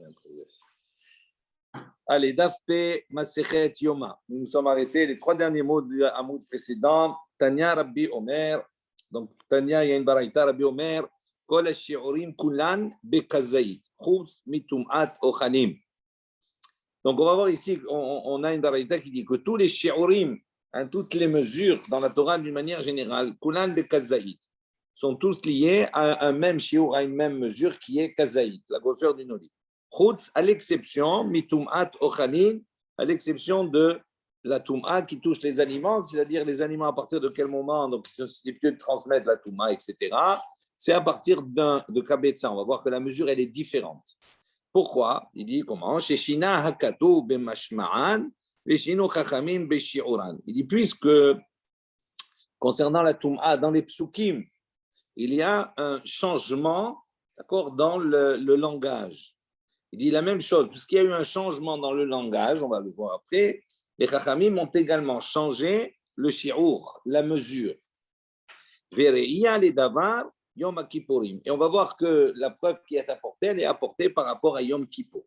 bien progressé. Allez, Dafpe Masechet Yoma. Nous nous sommes arrêtés les 3 derniers mots du Hamoud précédent. Tanya Rabbi Omer. Donc, Tanya, il y a une baraïta, Rabbi Omer. Kol shi'urim kulan bekazayit. Chutz mitum'at ochanim. Donc, on va voir ici, on a une baraïta qui dit que tous les shi'urim, toutes les mesures dans la Torah d'une manière générale, kulan bekazayit, sont tous liés à un même shi'ur, à une même mesure qui est kazayit, la grosseur d'une olive. Chutz, à l'exception, mitum'at ochanim, à l'exception de la toum'a qui touche les aliments, c'est-à-dire les aliments à partir de quel moment, donc ils sont susceptibles de transmettre la toum'a, etc. C'est à partir de kabetza. On va voir que la mesure, elle est différente. Pourquoi? Il dit comment? Sheshina hakatou bemashma'an, veshinu chachamim beshi'uran. Il dit puisque concernant la toum'a dans les psukim, il y a un changement, d'accord, dans le langage. Il dit la même chose, puisqu'il y a eu un changement dans le langage, on va le voir après, les Chachamim ont également changé le shi'ur, la mesure. Vereia les davar Yom Kippourim. Et on va voir que la preuve qui est apportée, elle est apportée par rapport à Yom Kippour.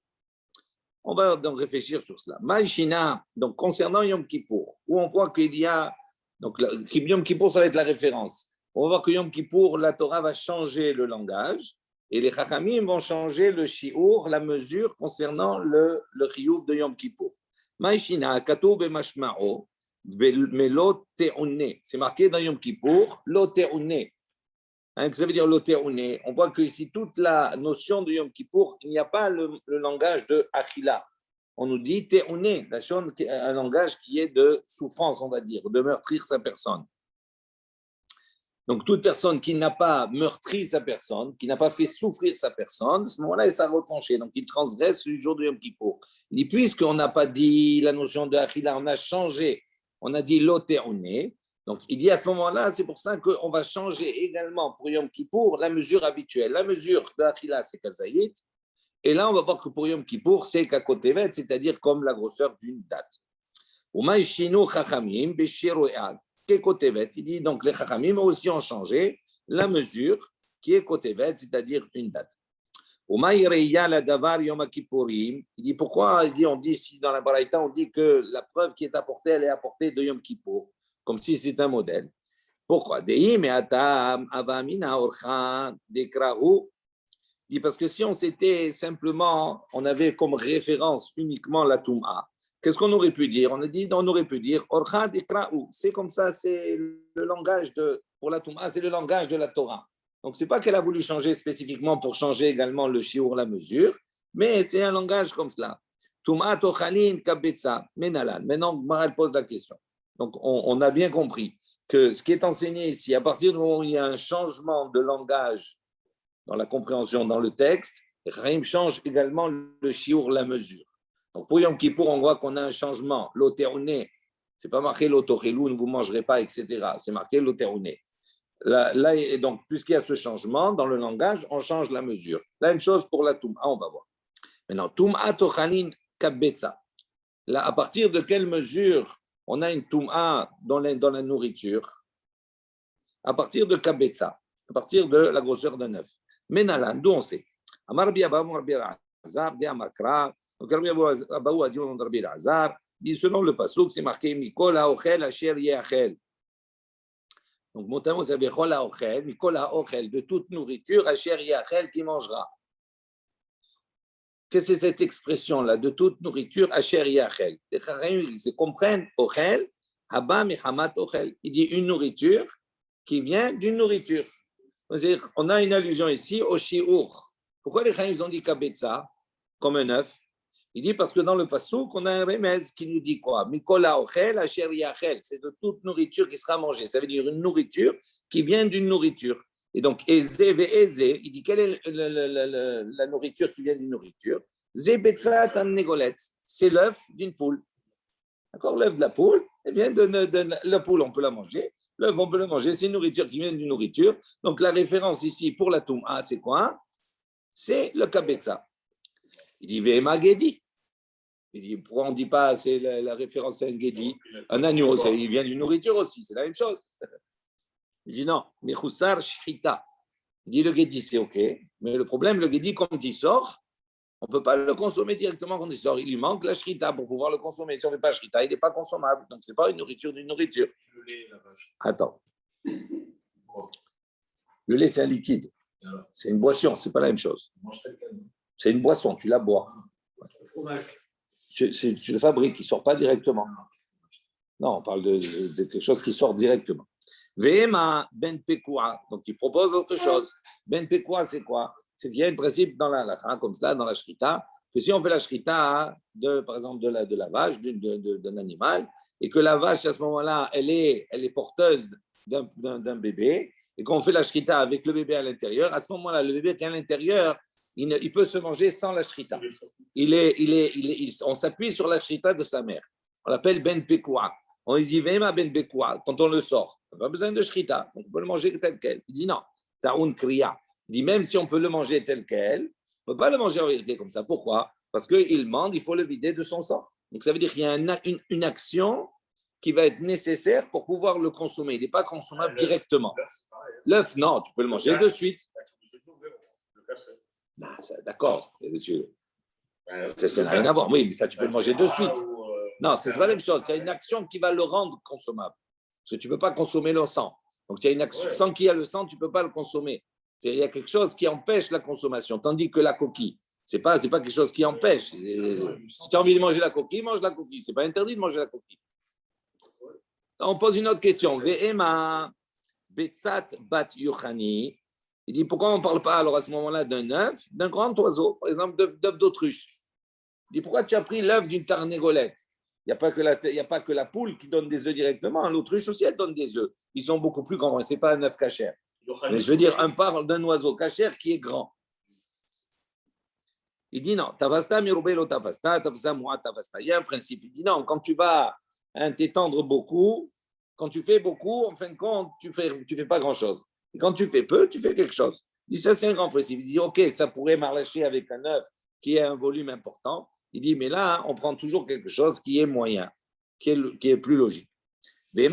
On va donc réfléchir sur cela. Maïshina, donc concernant Yom Kippour, où on voit qu'il y a, donc Yom Kippour, ça va être la référence. On va voir que Yom Kippour, la Torah va changer le langage. Et les Chachamim vont changer le shi'ur, la mesure concernant le chiyuv de Yom Kippour. Maïshina, katou bemashma'o, melo te'une. C'est marqué dans Yom Kippour, lo te'une. Ça veut dire lo te'une. On voit que ici, toute la notion de Yom Kippour, il n'y a pas le langage de achila. On nous dit te'une, un langage qui est de souffrance, on va dire, de meurtrir sa personne. Donc, toute personne qui n'a pas meurtri sa personne, qui n'a pas fait souffrir sa personne, à ce moment-là, il s'est retranché. Donc, il transgresse le jour de Yom Kippour. Il dit, puisqu'on n'a pas dit la notion de Achila, on a changé, on a dit lotéoné. Donc, il dit à ce moment-là, c'est pour ça qu'on va changer également pour Yom Kippour la mesure habituelle. La mesure de Achila, c'est Kazayit. Et là, on va voir que pour Yom Kippour, c'est Kakotevet, c'est-à-dire comme la grosseur d'une date. Umaishinu Chachamim, Beshiroeal. Il dit donc les Chachamim aussi ont changé la mesure qui est Kotevet, c'est-à-dire une date. Il dit pourquoi on dit ici dans la Baraïta, on dit que la preuve qui est apportée, elle est apportée de Yom Kippour, comme si c'était un modèle. Pourquoi? Il dit parce que si on s'était simplement, on avait comme référence uniquement la Toum'a, qu'est-ce qu'on aurait pu dire? On aurait pu dire Orchad Ikra'u. C'est comme ça, c'est le langage pour la Toum'a, c'est le langage de la Torah. Donc, ce n'est pas qu'elle a voulu changer spécifiquement pour changer également le shiur, la mesure, mais c'est un langage comme cela. Toum'a Tochalin Kabetza Menalan. Maintenant, Gmara pose la question. Donc, on a bien compris que ce qui est enseigné ici, à partir du moment où il y a un changement de langage dans la compréhension, dans le texte, Rahim change également le shiur, la mesure. Donc, pour Yom Kippour, on voit qu'on a un changement. L'otéoné, ce n'est pas marqué l'otochilou, ne vous mangerez pas, etc. C'est marqué l'otéoné. Là, donc, puisqu'il y a ce changement dans le langage, on change la mesure. La même chose pour la Toum'a, on va voir. Maintenant, Toum'a Tochalin Kabetza. Là, à partir de quelle mesure on a une Toum'a dans la nourriture? À partir de Kabetza, à partir de la grosseur d'un œuf. Menalan, d'où on sait? Amar Biaba, Amar Biaba, Azar, Biamakra. Donc, Rabbi Abaou a dit au nom de Rabbi Lazar, dit selon le passouk, c'est marqué Mikol haochel asher yachel. Donc, notamment, c'est Bechol haochel, Mikol haochel, de toute nourriture, asher yachel, qui mangera. Qu'est-ce que c'est cette expression-là, de toute nourriture, asher yachel? Les Chachamim, ils comprennent ochel, haba mechamat ochel. Il dit une nourriture qui vient d'une nourriture. C'est-à-dire, on a une allusion ici au shiur. Pourquoi les Chachamim ont dit kabetza, comme un œuf? Il dit parce que dans le passouk, on a un remez qui nous dit quoi? Mikola ochel, asher yachel. C'est de toute nourriture qui sera mangée. Ça veut dire une nourriture qui vient d'une nourriture. Et donc, eze ve eze, il dit quelle est la nourriture qui vient d'une nourriture? Ze betzat an negolet. C'est l'œuf d'une poule. D'accord? L'œuf de la poule, elle vient la poule, on peut la manger. L'œuf, on peut le manger. C'est une nourriture qui vient d'une nourriture. Donc, la référence ici pour la toum'a, c'est quoi? C'est le kabetza. Il dit Vema Gedi. Il dit pourquoi on ne dit pas c'est la référence à un Gedi? Un agneau, il vient d'une nourriture aussi, c'est la même chose. Il dit non, Mechoussar Shita. Il dit le Gedi c'est ok, mais le problème, le Gedi, quand il sort, On ne peut pas le consommer directement quand il sort. Il lui manque la shrita pour pouvoir le consommer. Si on ne fait pas shrita, il n'est pas consommable. Donc, ce n'est pas une nourriture d'une nourriture. Le lait, la vache. Attends. Le lait, c'est un liquide. C'est une boisson, ce n'est pas la même chose. C'est une boisson, tu la bois. Le fromage. Tu le fabriques, il ne sort pas directement. Non, on parle de quelque chose qui sort directement. Vema ben pekua, donc il propose autre chose. Ben pekua, c'est quoi? C'est qu'il y a un principe dans la halakha, comme cela, dans la shrita, que si on fait la shrita, par exemple, de la vache, d'un animal, et que la vache, à ce moment-là, elle est porteuse d'un bébé, et qu'on fait la shrita avec le bébé à l'intérieur, à ce moment-là, le bébé qui est à l'intérieur, il peut se manger sans la shrita. On s'appuie sur la shrita de sa mère. On l'appelle ben pekua. On lui dit, Vema ben pekua, quand on le sort, on n'a pas besoin de shrita, on peut le manger tel quel. Il dit non, ta'un kriya. Il dit, même si on peut le manger tel quel, on ne peut pas le manger en vérité comme ça. Pourquoi? Parce qu'il manque, il faut le vider de son sang. Donc ça veut dire qu'il y a une action qui va être nécessaire pour pouvoir le consommer. Il n'est pas consommable directement. L'œuf, non, tu peux le manger de suite. D'accord, ça n'a rien à voir. Oui, mais ça, tu peux le manger de suite. Non, c'est pas la même chose. Il y a une action qui va le rendre consommable. Parce que tu ne peux pas consommer le sang. Donc, il y a une action, sans qu'il y ait le sang, tu ne peux pas le consommer. Il y a quelque chose qui empêche la consommation. Tandis que la coquille, ce n'est pas quelque chose qui empêche. Si tu as envie de manger la coquille, mange la coquille. Ce n'est pas interdit de manger la coquille. On pose une autre question. Ve'ema betzat bat yuchani. Il dit, pourquoi on ne parle pas alors à ce moment-là d'un œuf, d'un grand oiseau, par exemple d'œuf d'autruche? Il dit, pourquoi tu as pris l'œuf d'une tarnégolette? Il n'y a pas que la poule qui donne des œufs directement. L'autruche aussi, elle donne des œufs. Ils sont beaucoup plus grands. Ce n'est pas un œuf cachère. Mais je veux dire, on parle d'un oiseau cachère qui est grand. Il dit non. Tavasta mirubelo tavasta, tavasta mua tavasta. Il y a un principe. Il dit non, quand tu vas t'étendre beaucoup, quand tu fais beaucoup, en fin de compte, tu fais pas grand-chose. Et quand tu fais peu, tu fais quelque chose. Il dit ça, c'est un grand principe. Il dit ok, ça pourrait marcher avec un œuf qui a un volume important. Il dit, mais là, on prend toujours quelque chose qui est moyen, qui est plus logique. Il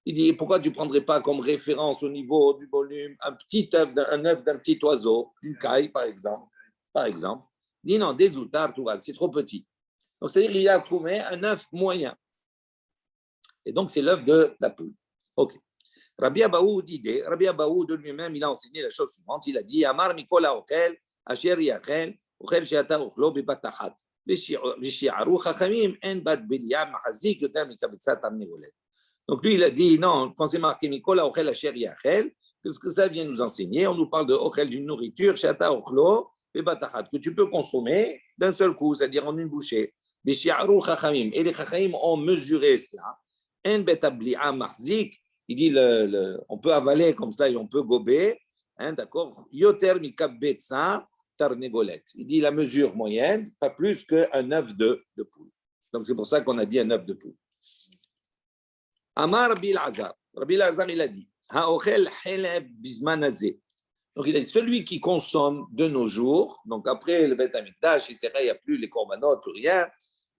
dit, pourquoi tu ne prendrais pas comme référence au niveau du volume un œuf d'un petit oiseau, une caille, par exemple. Il dit, non, des outars, c'est trop petit. Donc, c'est-à-dire qu'il a trouvé un œuf moyen. Et donc, c'est l'œuf de la poule. OK. Rabbi Abaoud de lui-même, il a enseigné la chose suivante. Il a dit, Amar Mikola Okel, Asher Yachel, אוכל שאתה אוכלו בבת אחת, ושיערו חכמים אין בת בליה מחזיק יותר מקבצת תרנגולת. Donc lui, il a dit, non, quand c'est marqué Mikola Ochel Asher Yachel, qu'est-ce que ça vient nous enseigner? On nous parle de Ochel, d'une nourriture, Shata Ochlo, Bebatachat, que tu peux consommer d'un seul coup, c'est-à-dire en une bouchée. Bishiaru Chachamim, et les Chachamim ont mesuré cela. En Betablia Marzik, il dit, on peut avaler comme cela et on peut gober, hein, d'accord? Yoter Mikabetsa, Tarnegolet. Il dit la mesure moyenne, pas plus qu'un œuf de poule. Donc c'est pour ça qu'on a dit un œuf de poule. Amar Rabbi Lazar, il a dit, Ha'ochel Heleb Bizmanazé. Donc il a dit, celui qui consomme de nos jours, donc après le Beth Amikdash, etc., il n'y a plus les korbanot, plus rien,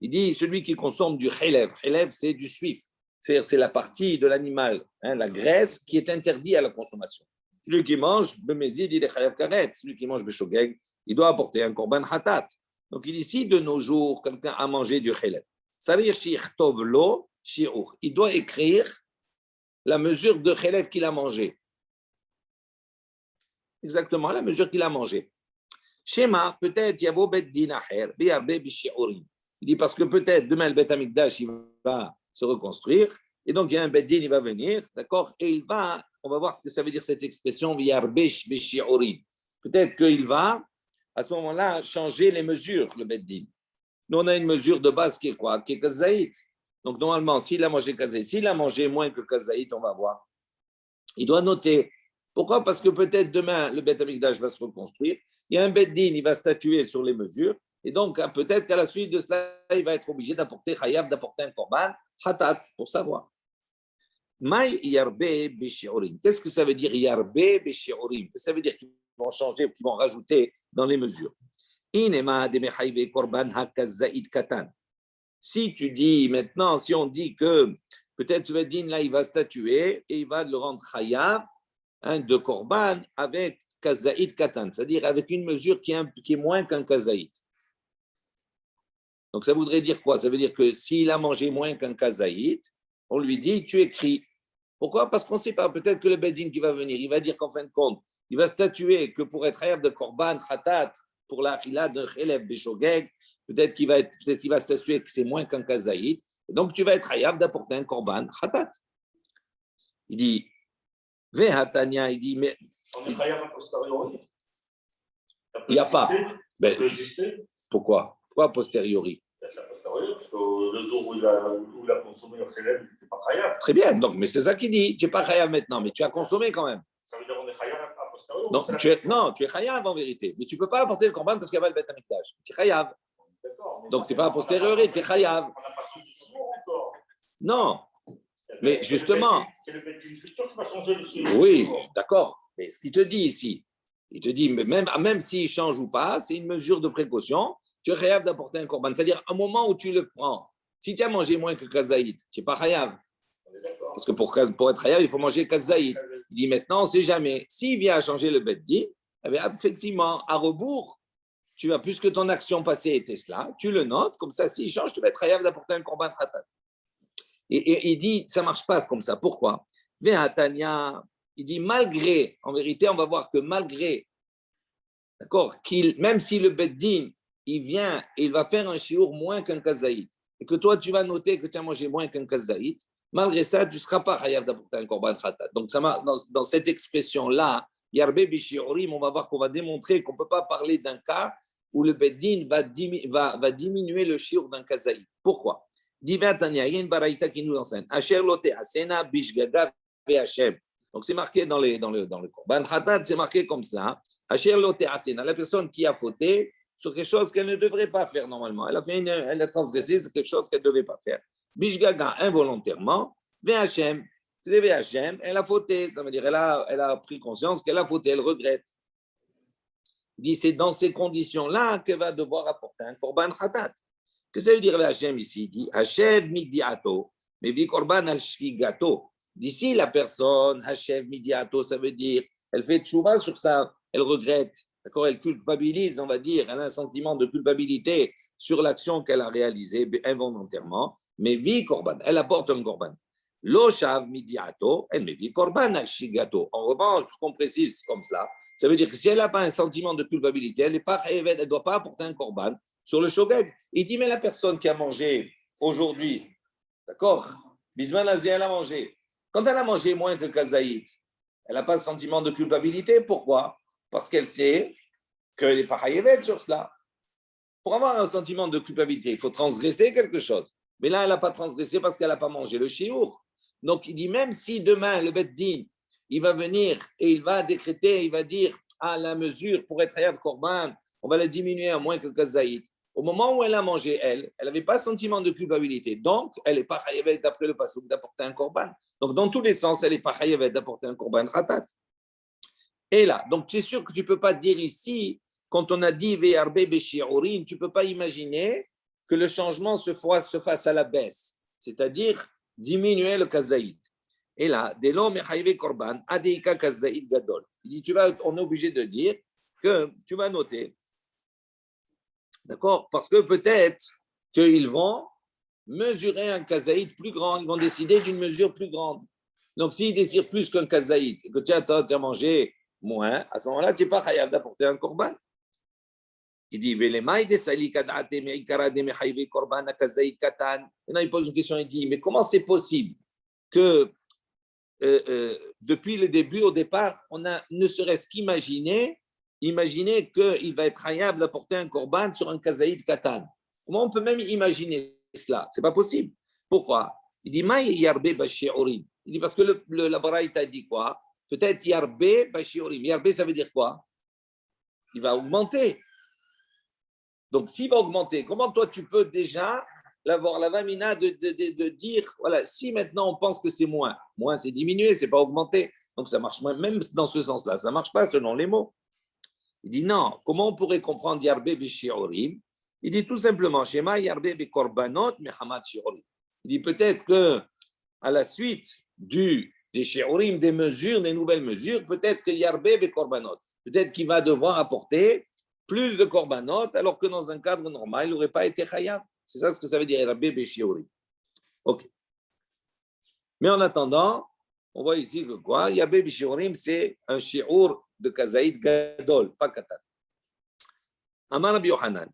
il dit, celui qui consomme du Heleb, Heleb c'est du suif, c'est la partie de l'animal, hein, la graisse qui est interdite à la consommation. Celui qui mange Bemezid, il est Chalev Karet, celui qui mange Beshogeg, il doit apporter un korban hatat. Donc, il dit, si de nos jours, quelqu'un a mangé du chéleb, il doit écrire la mesure de chéleb qu'il a mangé. Exactement, la mesure qu'il a mangé. Shema, peut-être, yabo bet din aher, biarbe bishi'urim. Il dit, parce que peut-être, demain, le Bet Amikdash, il va se reconstruire, et donc, il y a un bet din, il va venir, d'accord, et on va voir ce que ça veut dire cette expression, biarbe bishi'urim. Peut-être qu'il va, à ce moment-là, changer les mesures, le Beddin. Nous, on a une mesure de base qui est quoi? Qui est kazaït. Donc, normalement, s'il a mangé kazaït, s'il a mangé moins que kazaït, on va voir. Il doit noter. Pourquoi? Parce que peut-être demain, le Bet Amikdash va se reconstruire. Il y a un Beddin, il va statuer sur les mesures. Et donc, peut-être qu'à la suite de cela, il va être obligé d'apporter chayav, d'apporter un korban, hatat, pour savoir. Maï yarbe beshi'urim. Qu'est-ce que ça veut dire yarbe beshi'urim? Ça veut dire qu'ils vont changer, qu'ils vont rajouter dans les mesures. Si tu dis maintenant, si on dit que peut-être ce Beddin là, il va statuer et il va le rendre chayav de korban avec kazaït katan, c'est-à-dire avec une mesure qui est moins qu'un kazaït. Donc, ça voudrait dire quoi? Ça veut dire que s'il a mangé moins qu'un kazaït, on lui dit, tu écris. Pourquoi? Parce qu'on ne sait pas. Peut-être que le Bedin qui va venir, il va dire qu'en fin de compte, il va statuer que pour être hayab de korban, khatat, pour la khila de chelef beshogeg, peut-être qu'il va statuer que c'est moins qu'un kazaït. Donc, tu vas être hayab d'apporter un korban, khatat. Il dit, vehatania, il dit, mais. On est hayab a posteriori. Il n'y a pas. Ça peut exister. Pourquoi? Pourquoi a posteriori? C'est a posteriori, parce que le jour où il a consommé le khélèv, il n'était pas hayab. Très bien, donc, mais c'est ça qu'il dit. Tu n'es pas hayab maintenant, mais tu as consommé quand même. Ça veut dire qu'on est hayab a posteriori. Non, tu es hayab en vérité, mais tu ne peux pas apporter le korban parce qu'il y avait le Beth Amikdash. Tu es hayab. Donc, ce n'est pas a posteriori, tu es hayab. On n'a pas changé le shiur encore. Non, mais justement. C'est le Beth futur qui va changer le shiur. Oui, d'accord. Mais ce qu'il te dit ici, il te dit, même s'il change ou pas, c'est une mesure de précaution. Tu es hayab d'apporter un korban. C'est-à-dire, un moment où tu le prends, si tu as mangé moins que kazaït, tu n'es pas hayab. Parce que pour être hayab, il faut manger kazaït. Il dit maintenant, on ne sait jamais. S'il vient à changer le beddin, effectivement, à rebours, tu as plus que ton action passée était cela, tu le notes, comme ça, s'il change, tu vas être hayab d'apporter un korban khatat. Et il dit, ça ne marche pas comme ça. Pourquoi? Il dit, malgré, en vérité, on va voir que malgré, d'accord, même si le beddin, il vient et il va faire un shiur moins qu'un kazaït, et que toi, tu vas noter que tu as mangé moins qu'un kazaït, malgré ça, tu ne seras pas hayab d'apporter un korban khatat. Donc, ça dans cette expression-là, yarbe bishiurim, on va voir qu'on va démontrer qu'on ne peut pas parler d'un cas où le beddin va diminuer le shiur d'un kazaït. Pourquoi? Divin Tanya, il y a une baraïta qui nous enseigne. Asher lote asena bishgaga ve'ashem. Donc, c'est marqué dans le korban khatat, c'est marqué comme cela. Asher lote asena, la personne qui a fauté sur quelque chose qu'elle ne devrait pas faire normalement. Elle a transgressé sur quelque chose qu'elle ne devait pas faire. Bishgaga, involontairement, VHM, c'est VHM, elle a fauté. Ça veut dire elle a pris conscience qu'elle a fauté, elle regrette. Il dit c'est dans ces conditions-là qu'elle va devoir apporter un korban khatat. Qu'est-ce que ça veut dire VHM ici? Il dit Hashev midiato, mais vi korban al shkigato. D'ici la personne, Hashev midiato, ça veut dire elle fait tchouva sur ça, elle regrette. D'accord, elle culpabilise, on va dire, elle a un sentiment de culpabilité sur l'action qu'elle a réalisée involontairement, mais vi korban, elle apporte un korban. Lo shav midiato, elle met vi korban al shigato. En revanche, ce qu'on précise comme cela, ça veut dire que si elle n'a pas un sentiment de culpabilité, elle ne doit pas apporter un korban sur le shogeg. Il dit, mais la personne qui a mangé aujourd'hui, d'accord, Bisman Azi, elle a mangé. Quand elle a mangé moins que kazaït, elle n'a pas de sentiment de culpabilité. Pourquoi? Parce qu'elle sait qu'elle n'est pas hayevet sur cela. Pour avoir un sentiment de culpabilité, il faut transgresser quelque chose. Mais là, elle n'a pas transgressé parce qu'elle n'a pas mangé le shiur. Donc, il dit, même si demain, le Bet Din, il va venir et il va décréter, il va dire, la mesure pour être hayev korban, on va la diminuer à moins que kazaït. Au moment où elle a mangé, elle n'avait pas sentiment de culpabilité. Donc, elle n'est pas hayevet d'après le passouk d'apporter un korban. Donc, dans tous les sens, elle n'est pas hayevet d'apporter un korban khatat. Et là, donc c'est sûr que tu ne peux pas dire ici, quand on a dit Ve'arbe beshi'urim, tu ne peux pas imaginer que le changement se fasse à la baisse, c'est-à-dire diminuer le kazaïd. Et là, dès lors, mechaïve korban, adeika kazaïd gadol. Il dit, on est obligé de dire que tu vas noter, d'accord, parce que peut-être qu'ils vont mesurer un kazaïd plus grand, ils vont décider d'une mesure plus grande. Donc, s'ils décident plus qu'un kazaïd, que tu as mangé moins, à ce moment-là, tu n'es pas chayav d'apporter un korban. Il dit, maintenant, il pose une question, il dit, mais comment c'est possible que depuis le début, au départ, on a ne serait-ce qu'imaginer qu'il va être chayav d'apporter un korban sur un kazaïd katan. Comment on peut même imaginer cela? Ce n'est pas possible. Pourquoi? Il dit, il dit, parce que la Baraïta dit quoi? Peut-être yarbe bashiurim. Yarbe, ça veut dire quoi? Il va augmenter. Donc, s'il va augmenter, comment toi tu peux déjà l'avoir la vamina de dire, voilà, si maintenant on pense que c'est moins c'est diminué, c'est pas augmenté. Donc ça marche même dans ce sens-là, ça marche pas selon les mots. Il dit non, comment on pourrait comprendre yarbe bashiurim? Il dit tout simplement, Shema yarbe bekorbanot mehamad shiurim. Il dit peut-être que à la suite du des shiurim, des mesures, des nouvelles mesures. Peut-être que Yarbe et Korbanot. Peut-être qu'il va devoir apporter plus de Korbanot, alors que dans un cadre normal, il n'aurait pas été Chayav. C'est ça ce que ça veut dire Yarbe et shiurim. Ok. Mais en attendant, on voit ici que quoi? Yarbe et shiurim, c'est un shiur de Kazaïd Gadol, pas Katan. Amar Rabbi Yochanan.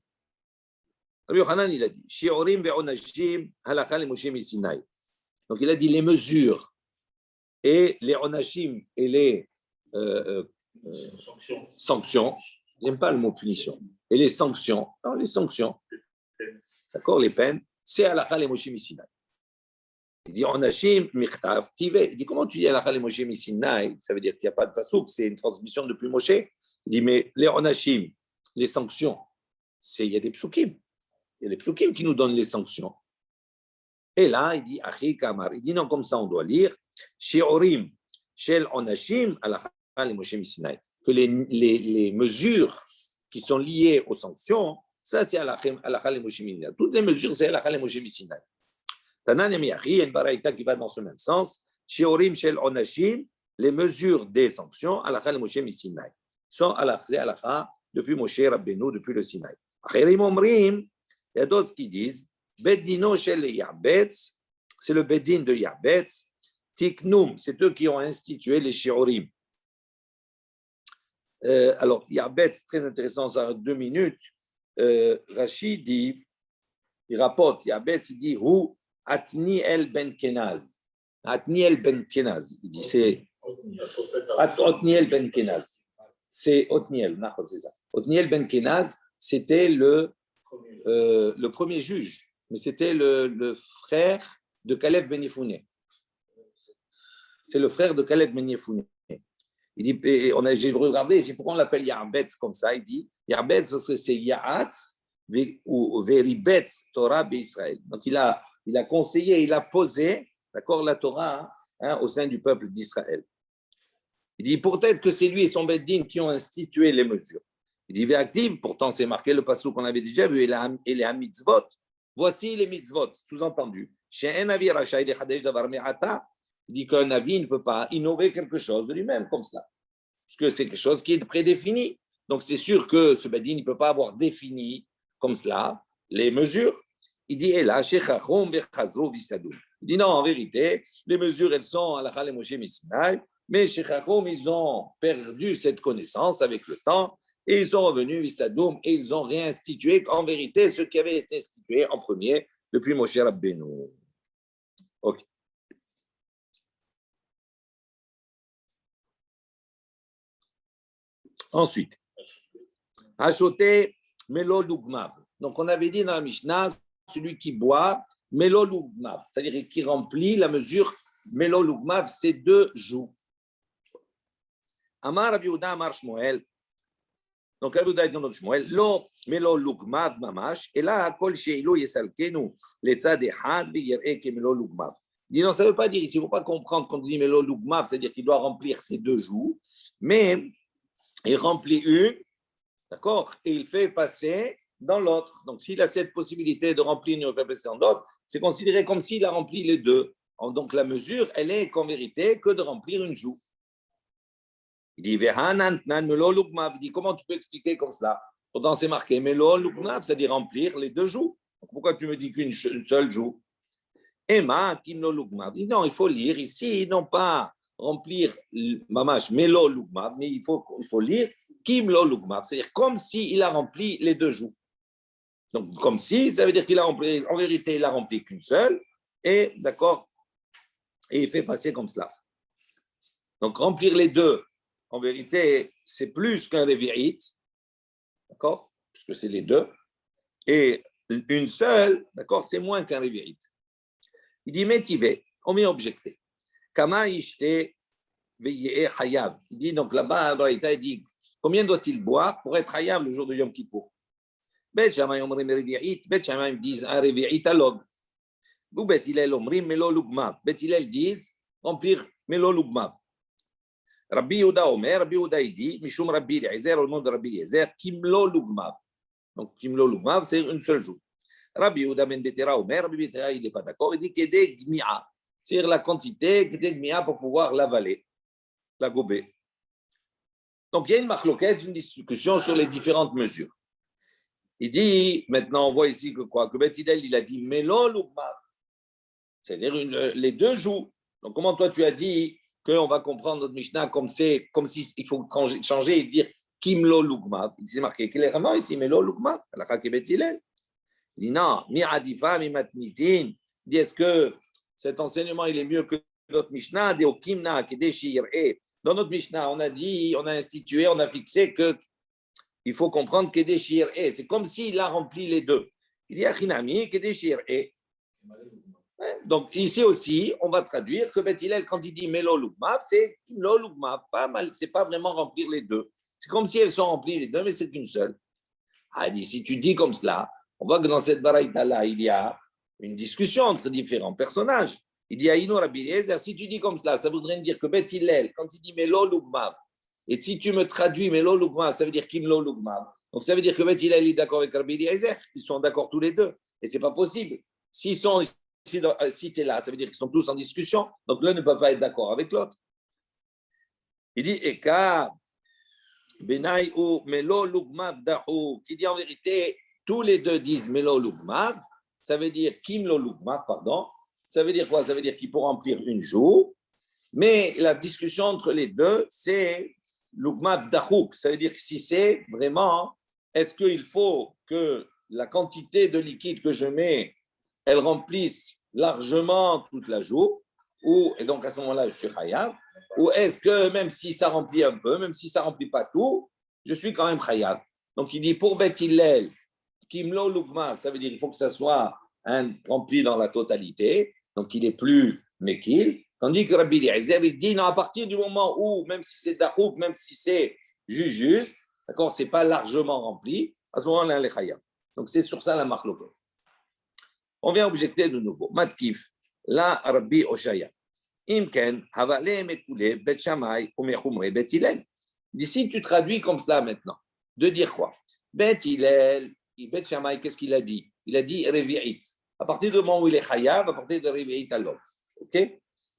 Rabbi Yochanan, il a dit shiurim ve'onashim halakha le Moshe Sinai. Donc, il a dit les mesures et les onashim et les sanctions. J'aime pas le mot punition. Et les sanctions. Non, les sanctions. D'accord, les peines. C'est halakha le Moshe Sinai. Il dit onashim michtav tiveh. Il dit comment tu dis halakha le Moshe Sinai? Ça veut dire qu'il n'y a pas de pasouk, c'est une transmission depuis Moshe. Il dit mais les onashim, les sanctions, il y a des psukim. Il y a des psukim qui nous donnent les sanctions. Et là, il dit, Achi Kamar. Il dit non, comme ça, on doit lire, Shi'orim, Shel Onashim, Alakha le Moshe Sinai. Que les mesures qui sont liées aux sanctions, ça, c'est Alakha le Moshe Sinai. Toutes les mesures, c'est Alakha le Moshe Sinai. Tanan Yamiachi, il y a une baraïta qui va dans ce même sens. Shi'orim, Shel Onashim, les mesures des sanctions, Alakha le Moshe Sinai. Sont Alakha depuis Moshe Rabbeinu, depuis le Sinaï. Achirim Omrim, il y a d'autres qui disent, Bedino shel Yabetz, c'est le Bedin de Yabetz. Tiknum, c'est eux qui ont institué les Shiurim. Alors, Yabetz, très intéressant, ça a 2 minutes. Rachid dit, il rapporte, Yabetz, il dit, Hu Atniel ben Kenaz. Atniel ben Kenaz, il dit, c'est Otniel ben Kenaz. C'est Otniel, c'est ça. Otniel ben Kenaz, c'était le premier juge. Mais c'était le frère de Caleb Ben Yefouné. C'est le frère de Caleb Ben Yefouné. Il dit, j'ai regardé, j'ai dit pourquoi on l'appelle Ya'abetz comme ça. Il dit Ya'abetz parce que c'est Ya'atz ou Veribetz Torah Israël. Donc il a conseillé, il a posé, d'accord, la Torah au sein du peuple d'Israël. Il dit peut-être que c'est lui et son Beddin qui ont institué les mesures. Il dit Ve'aktiv, pourtant c'est marqué le passage qu'on avait déjà vu, et les Hamitzvot. Voici les mitzvot, sous-entendu. Chez un avi Rachaï de Chadesh Davar Me'ata, il dit qu'un avi ne peut pas innover quelque chose de lui-même comme ça, parce que c'est quelque chose qui est prédéfini. Donc c'est sûr que ce Bedin ne peut pas avoir défini comme cela les mesures. Il dit là, Shechachom Bechazro Visadoum. Il dit non, en vérité, les mesures elles sont à la Chale Moshe Sinai, mais Shechachom ils ont perdu cette connaissance avec le temps. Et ils sont revenus, Visadoum, et ils ont réinstitué, en vérité, ce qui avait été institué en premier depuis Moshe Rabbeinu. Ok. Ensuite, acheter Melo Lugmav. Donc, on avait dit dans la Mishnah, celui qui boit Melo Lugmav, c'est-à-dire qui remplit la mesure Melo Lugmav, c'est 2 joues. Amar Rabbi Yehuda Amar Shmuel. Donc, Rabbi Yehuda dit dans notre Shmuel, Lo Melo Lugmav Mamash, et là, Kol Sheilo Yesalkenu, Letzad Echad, Yir'e Ke Melo Lugmav. Il dit non, ça ne veut pas dire, il ne faut pas comprendre quand on dit Melo Lugmav, c'est-à-dire qu'il doit remplir ces 2 joues, mais il remplit une, d'accord, et il fait passer dans l'autre. Donc, s'il a cette possibilité de remplir une et de faire passer dans l'autre, c'est considéré comme s'il a rempli les 2. Donc, la mesure, elle est qu'en vérité que de remplir une joue. Il dit, il dit, comment tu peux expliquer comme cela? Pourtant, c'est marqué, Melo Lugmav, c'est-à-dire remplir les 2 joues. Pourquoi tu me dis qu'une seule joue? Emma, Kimlo Lugmav. Il dit, non, il faut lire ici, non pas remplir Mamash, Melo Lugmav, mais il faut lire Kimlo Lugmav, c'est-à-dire comme s'il a rempli les 2 joues. Donc, comme si, ça veut dire qu'il a rempli, en vérité, il a rempli qu'une seule, et d'accord, et il fait passer comme cela. Donc, remplir les 2, en vérité, c'est plus qu'un révi'it, d'accord, puisque c'est les 2, et une seule, d'accord, c'est moins qu'un révi'it. Il dit, métivé, on m'y objecté. Kama ishte ve'yeh hayav. Il dit, donc là-bas, il dit, combien doit-il boire pour être hayav le jour de Yom Kippour? Bet Shammai omrim révi'it, Bet Shammai disent un révi'it à l'aube. Ou Bet Hillel omrim melo lugmav. Bet Hillel disent remplir melo lugmav. Rabbi Yehuda Omer, Rabbi Yehuda dit, Mishum Rabbi Eliezer, au nom de Rabbi Eliezer, Kimlo Lugmav. Donc, Kimlo Lugmav, c'est une seule joue. Rabbi Yehuda Ben Betera Omer, Rabbi Betera, il n'est pas d'accord, il dit Kede Gmi'a. c'est-à-dire la quantité pour pouvoir l'avaler, la gober. Donc, il y a une marloquette, une discussion sur les différentes mesures. Il dit, maintenant, on voit ici que quoi? Que Beth Hillel, il a dit Melol ou Gmar, c'est-à-dire les deux joues. Donc, comment toi, tu as dit qu'on va comprendre notre Mishnah comme s'il faut changer et dire Kimlo Lugma. Il s'est marqué clairement ici Melo Lugma, la Beth Hillel. Il dit non, mi Adifa, mi Matnitin. Il dit est-ce que cet enseignement il est mieux que notre Mishnah? Des Okimna, qui déchire. Et dans notre Mishnah, on a dit, on a institué, on a fixé que il faut comprendre Kedeshir et. C'est comme s'il a rempli les deux. Il dit Achinami, Kedeshir et. Donc ici aussi, on va traduire que Beth Hillel, quand il dit Melo Lugma, c'est Melo Lugma, pas mal, c'est pas vraiment remplir les deux. C'est comme si elles sont remplies les deux, mais c'est qu'une seule. Ah, il dit, si tu dis comme cela, on voit que dans cette baraïta-là, il y a une discussion entre différents personnages. Il dit Aïno Rabbi Eliezer, si tu dis comme cela, ça voudrait dire que Beth Hillel, quand il dit Melo Lugma, et si tu me traduis Melo Lugma, ça veut dire Kimlo Lugma. Donc ça veut dire que Beth Hillel est d'accord avec Rabbi Eliezer, ils sont d'accord tous les deux. Et ce n'est pas possible. S'ils sont si tu es là, ça veut dire qu'ils sont tous en discussion. Donc l'un ne peut pas être d'accord avec l'autre. Il dit Eka, Benai ou Melo Lugmav Dahu, qui dit en vérité, tous les deux disent Melo Lugmav, ça veut dire Kimlo Lugmav, pardon. Ça veut dire quoi? Ça veut dire qu'il faut remplir une joue. Mais la discussion entre les deux, c'est Lugmav Dahouk. Ça veut dire que si c'est vraiment, est-ce qu'il faut que la quantité de liquide que je mets, elle remplisse largement toute la joue, et donc à ce moment-là, je suis chayav, ou est-ce que même si ça remplit un peu, même si ça ne remplit pas tout, je suis quand même chayav. Donc il dit pour Beth Hillel, Kimlo Lugma, ça veut dire qu'il faut que ça soit rempli dans la totalité, donc il est plus mekil, tandis que Rabbi Eliezer, il dit non, à partir du moment où, même si c'est dachouk, même si c'est juste, d'accord, c'est pas largement rempli, à ce moment-là, il est chayav. Donc c'est sur ça la marloquette. On vient objecter de nouveau. Matkif, la Rabbi Oshaya. Imken, havale mekule, bet shamay, ou mechumre, bet Hillel. D'ici, tu traduis comme cela maintenant. De dire quoi? Bet Hillel, bet shamay, qu'est-ce qu'il a dit? Il a dit revi'it. À partir du moment où il est chayav, à partir de revi'it alors. Ok?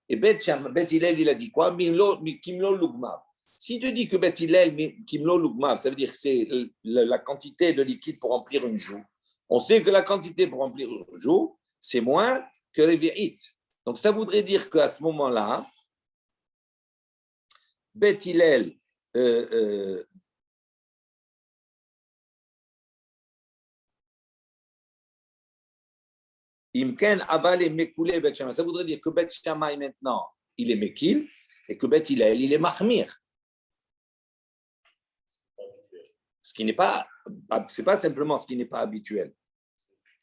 Et bet Hillel, il a dit quoi? Kimlo lugmav. Si tu dis que bet Hillel, kimlo lugmav, ça veut dire que c'est la quantité de liquide pour remplir une joue. On sait que la quantité pour remplir le jour, c'est moins que les vérités. Donc, ça voudrait dire qu'à ce moment-là, Beth Hillel, Imken Aval et Mekoulé Bet Shammai. Ça voudrait dire que Bet Shammai maintenant, il est Mekil et que Beth Hillel, il est Mahmir. Ce qui n'est pas, c'est pas simplement ce qui n'est pas habituel.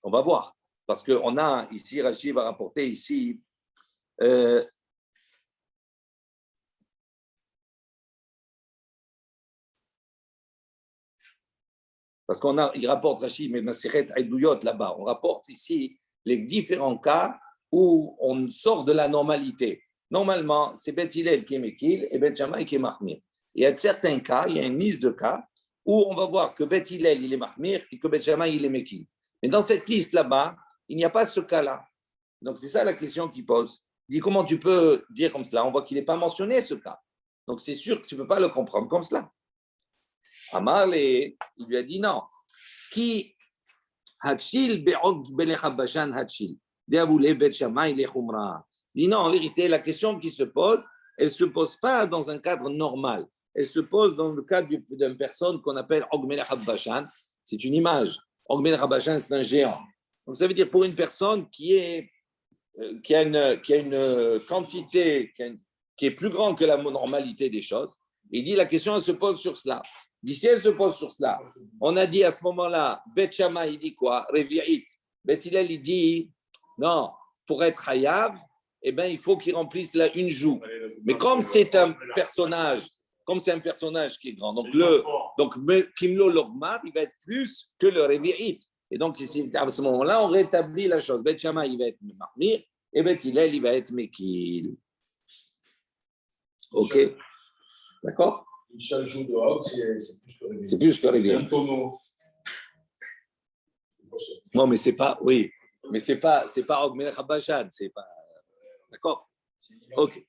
On va voir. Parce qu'on a ici, Rachid va rapporter ici, parce il rapporte Rachid, mais Maseret Aïdouyot là-bas, on rapporte ici les différents cas où on sort de la normalité. Normalement, c'est Beth Hillel qui est Mekil et Beth Shammai qui est Mahmir. Il y a certains cas, il y a une liste de cas où on va voir que Beth Hillel, il est Mahmir et que Beth Shammai, il est Mekil. Mais dans cette liste là-bas, il n'y a pas ce cas-là. Donc, c'est ça la question qu'il pose. Il dit, comment tu peux dire comme cela? On voit qu'il n'est pas mentionné ce cas. Donc, c'est sûr que tu ne peux pas le comprendre comme cela. Amar, il lui a dit non. Qui Hatchil be'og belechabashan hatchil. Deavoulé bet shamay lechumra. Dit non, en vérité, la question qui se pose, elle ne se pose pas dans un cadre normal. Elle se pose dans le cadre d'une personne qu'on appelle Og Melech Habashan. C'est une image. Og Melech Habashan, c'est un géant. Donc, ça veut dire pour une personne qui a une quantité qui est plus grande que la normalité des choses. Il dit la question, elle se pose sur cela. D'ici, elle se pose sur cela. On a dit à ce moment-là, Beth Shammai, il dit quoi? Revi'it. Beth Hillel, il dit, non, pour être hayav, eh ben, il faut qu'il remplisse là une joue. Mais comme c'est un personnage qui est grand, donc Kimlo Logmar, il va être plus que le Revi'it. Et donc, ici, à ce moment-là, on rétablit la chose. Beth Shammai, il va être Mahmir, et Beth Hillel, il va être Mekil. OK? D'accord? Chaque jour de Hog, c'est plus que Réveil. C'est plus que Réveil. Un tonneau. Non, mais c'est pas, oui. Mais c'est pas Hog Melech Habashan, c'est pas. D'accord? Ok.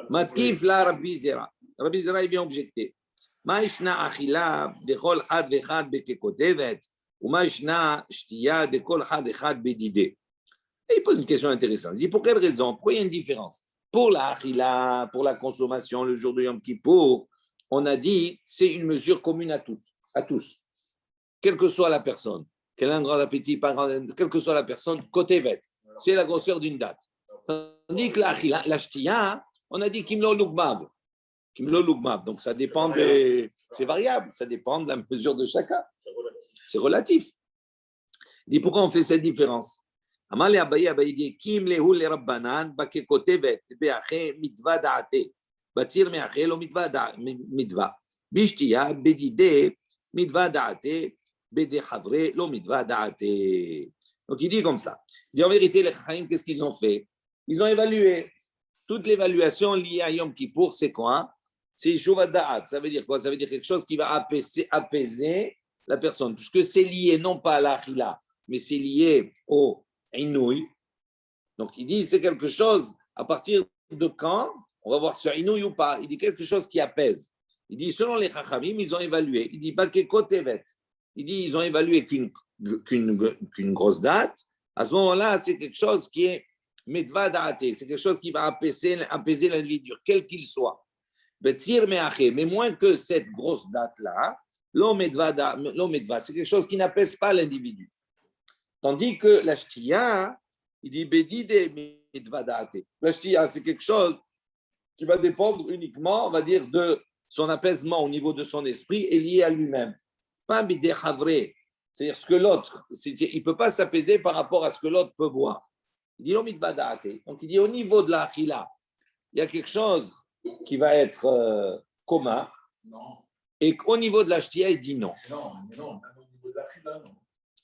Matkif la Rabbi Zera. Rabbi Zera, il vient objecter. Ma ishna achila de kol had vechad bekekotevet, ou ma ishna shtiya de kol had vechad bedide. Et il pose une question intéressante. Il dit pour quelle raison? Pourquoi il y a une différence? Pour la achila, pour la consommation, le jour de Yom Kippour, on a dit c'est une mesure commune à tous, quelle que soit la personne, qu'elle a un grand appétit, pas grand, quelle que soit la personne, kotevet, c'est la grosseur d'une date. Tandis que la achila, la shtiya, on a dit kimlo lugmav. Kimlo lugmav. Donc ça dépend c'est variable, ça dépend de la mesure de chacun. C'est relatif. Il dit pourquoi on fait cette différence? Amale Abaye dit Kim lehu le rabbanan bakekotevet beache mitva daate batzir meache lo mitva bishtiya bedide mitva daate bedechavre lo mitva daate. Donc il dit comme ça. Il dit en vérité les Chaim, qu'est-ce qu'ils ont fait? Ils ont évalué. Toute l'évaluation liée à Yom Kippour, c'est quoi? C'est Shuvat Da'at. Ça veut dire quoi? Ça veut dire quelque chose qui va apaiser la personne, puisque c'est lié non pas à l'achila, mais c'est lié au inouï. Donc il dit c'est quelque chose, à partir de quand, on va voir sur inouï ou pas, il dit quelque chose qui apaise. Il dit selon les chachamim, ils ont évalué. Il dit bakekotevet. Il dit ils ont évalué qu'une grosse date. À ce moment-là, c'est quelque chose qui est medva da'ate, c'est quelque chose qui va apaiser l'individu, quel qu'il soit. Mais moins que cette grosse date-là, l'homme medva, c'est quelque chose qui n'apaise pas l'individu. Tandis que la shtiya, il dit bedide medva da'ate. La shtiya, c'est quelque chose qui va dépendre uniquement, on va dire, de son apaisement au niveau de son esprit et lié à lui-même. Pas bidechavre, c'est-à-dire ce que l'autre, il ne peut pas s'apaiser par rapport à ce que l'autre peut boire. Il dit donc il dit au niveau de la achila, il y a quelque chose qui va être commun. Non. Et au niveau de la shtiya, il dit non. Non, même au niveau de l'achila, non.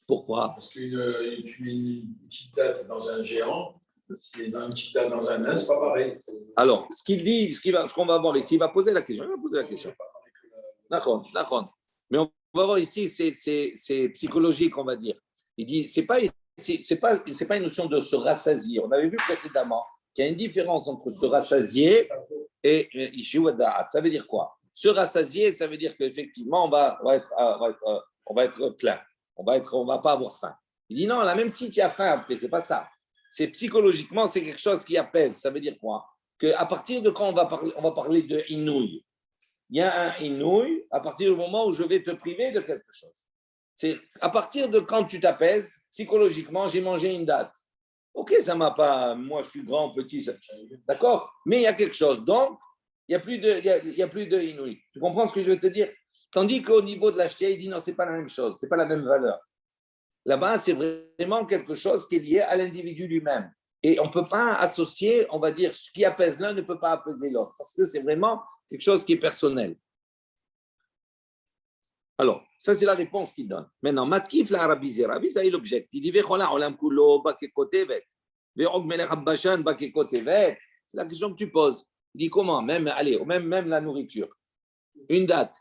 Pourquoi? Parce que tu mets une petite date dans un géant, si une petite date dans un nain, c'est pas pareil. Alors, ce qu'il dit, ce qu'on va voir ici, il va poser la question. D'accord. Mais on va voir ici, c'est psychologique, on va dire. Il dit, c'est pas une notion de se rassasier. On avait vu précédemment qu'il y a une différence entre se rassasier et Ishiwa Da'at. Ça veut dire quoi? Se rassasier, ça veut dire qu'effectivement, on va être plein. On va pas avoir faim. Il dit non, là, même si tu as faim après, c'est pas ça. C'est psychologiquement, c'est quelque chose qui apaise. Ça veut dire quoi? Qu'à partir de quand on va parler de inouï. Il y a un inouï à partir du moment où je vais te priver de quelque chose. C'est à partir de quand tu t'apaises, psychologiquement, j'ai mangé une date. Ok, ça m'a pas. Moi, je suis grand, petit, d'accord. Mais il y a quelque chose. Donc, il y a plus de inouï. Tu comprends ce que je veux te dire? Tandis qu'au niveau de l'acheter, il dit non, c'est pas la même chose, c'est pas la même valeur. Là-bas, c'est vraiment quelque chose qui est lié à l'individu lui-même. Et on ne peut pas associer, on va dire, ce qui apaise l'un ne peut pas apaiser l'autre, parce que c'est vraiment quelque chose qui est personnel. Alors, ça, c'est la réponse qu'il donne. Maintenant, Matkif la Rabbi Zera, ça, il objecte. Il dit, c'est la question que tu poses. Il dit, comment? Même la nourriture. Une date.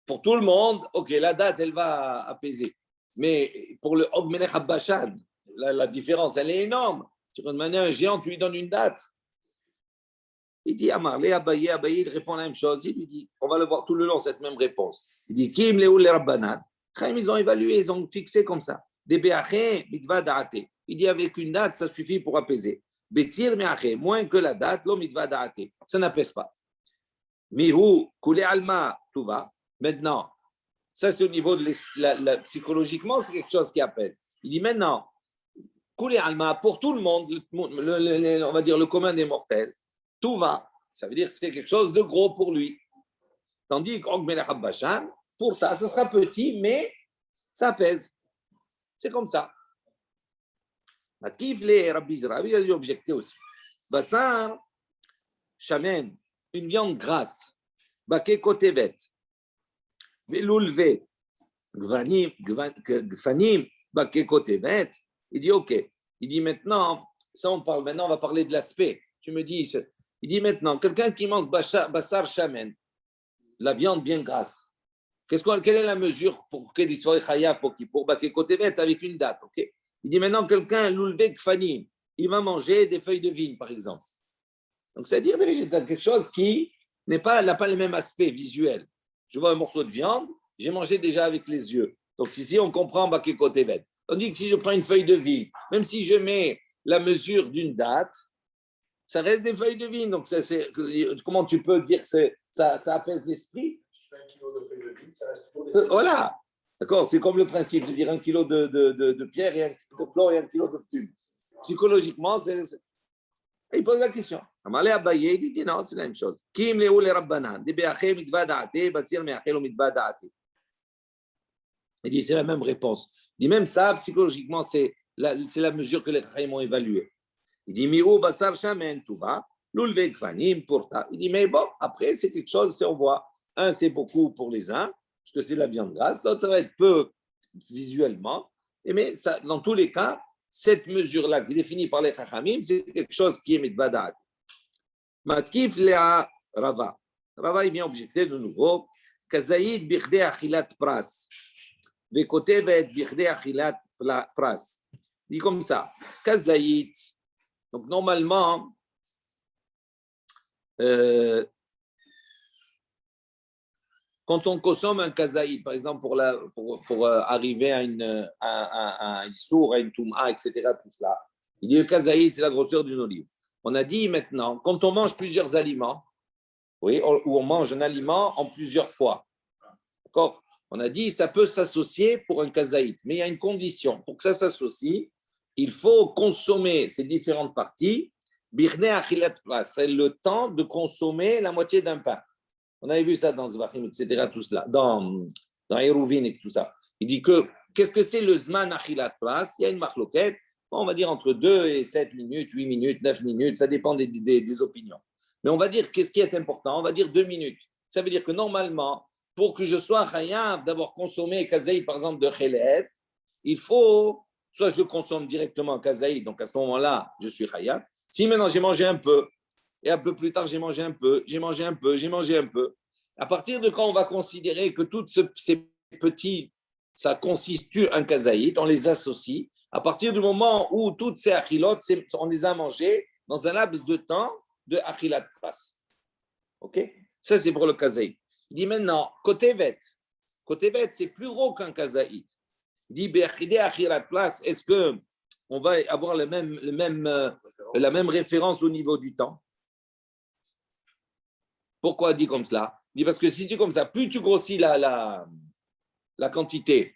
Pour tout le monde, ok, la date, elle va apaiser. Mais pour le Ogmelech Abbashan, la différence, elle est énorme. Tu peux demander à un géant, tu lui donnes une date. Il dit, Amarle, Abaye, il répond la même chose. Il lui dit, on va le voir tout le long, cette même réponse. Il dit, Kim leou le rabbanan. Ils ont évalué, ils ont fixé comme ça. Des be'aché, mitva da'ate. Il dit, avec une date, ça suffit pour apaiser. Betzir me'aché, moins que la date, lo mitva da'ate. Ça n'apaise pas. Mihu, koule alma, tout va. Maintenant, ça c'est au niveau de psychologiquement, c'est quelque chose qui apaise. Il dit maintenant, koule alma, pour tout le monde, on va dire le commun des mortels, tout va. Ça veut dire que c'est quelque chose de gros pour lui. Tandis que pour ça, ce sera petit, mais ça pèse. C'est comme ça. Matkif les Rabbi Zera, il a dû objecter aussi. Bassar, chamen, une viande grasse, baké kotevet, veloulvé, gfanim, baké kotevet. Il dit ok. Il dit maintenant, ça on parle maintenant, on va parler de l'aspect. Tu me dis, il dit maintenant, quelqu'un qui mange bassar chamen, la viande bien grasse, quelle est la mesure pour qu'il soit chayav pour baké kotevet avec une date, ok? Il dit maintenant, quelqu'un l'oulvé kfanim, il va manger des feuilles de vigne, par exemple. Donc, c'est-à-dire quelque chose qui n'a pas le même aspect visuel. Je vois un morceau de viande, j'ai mangé déjà avec les yeux. Donc, ici, on comprend Bakeko Tevet. Tandis que si je prends une feuille de vigne, même si je mets la mesure d'une date, ça reste des feuilles de vigne. Donc, comment tu peux dire que ça apaise l'esprit? Je fais 1 kilo de feuilles de vigne, ça reste toujours des Voilà. D'accord, c'est comme le principe de dire 1 kilo de pierre et 1 kilo de plomb et 1 kilo de plume. Psychologiquement, il pose la question. Amalé Abaye, il dit non, c'est la même chose. Kim leou le rabbanan, de be'aché mitva da'ate, basir me'aché lo mitva da'ate. Il dit c'est la même réponse. Il dit même ça, psychologiquement, c'est la mesure que les Chachamim ont évaluée. Il dit mi'ou basar shamen tuva, l'ulve kvanim pourta. Il dit mais bon, après c'est quelque chose, on voit. Un, c'est beaucoup pour les uns, parce que c'est de la viande grasse. L'autre, ça va être peu visuellement. Mais ça, dans tous les cas, cette mesure-là qui est définie par les Chachamim, c'est quelque chose qui est mitzvah da'at. Matkif lea Rava. Rava, il vient objecter de nouveau. Kazaïd bichdei achilat pras. Vekotevet bichdei achilat pras. Il dit comme ça. Kazaïd. Donc, normalement, quand on consomme un kazaïd, par exemple, pour arriver à un issour, à une touma, etc., tout cela, il dit le kazaïd, c'est la grosseur d'une olive. On a dit maintenant, quand on mange plusieurs aliments, oui, ou on mange un aliment en plusieurs fois, d'accord? On a dit ça peut s'associer pour un kazaïd, mais il y a une condition. Pour que ça s'associe, il faut consommer ces différentes parties. Birne achilat pras, c'est le temps de consommer la moitié d'un pain. On avait vu ça dans Zvachim, etc., tout cela, dans Eruvin et tout ça. Il dit qu'est-ce que c'est le Zman Achilat Pras? Il y a une marloquette, on va dire entre 2 et 7 minutes, 8 minutes, 9 minutes, ça dépend des opinions. Mais on va dire qu'est-ce qui est important? On va dire 2 minutes. Ça veut dire que normalement, pour que je sois chayav d'avoir consommé kazaïd, par exemple, de Khelet, il faut, soit je consomme directement kazaïd, donc à ce moment-là, je suis chayav. Si maintenant j'ai mangé un peu, et un peu plus tard, j'ai mangé un peu. À partir de quand on va considérer que tous ces petits, ça constitue un kazaïd, on les associe. À partir du moment où toutes ces achilot, on les a mangées dans un laps de temps de achilat pras. OK? Ça, c'est pour le kazaïd. Il dit maintenant, côté vet, c'est plus gros qu'un kazaïd. Il dit, be'achide achilat pras, est-ce qu'on va avoir la même référence au niveau du temps? Pourquoi dit comme cela? Il dit parce que si tu comme ça, plus tu grossis la quantité,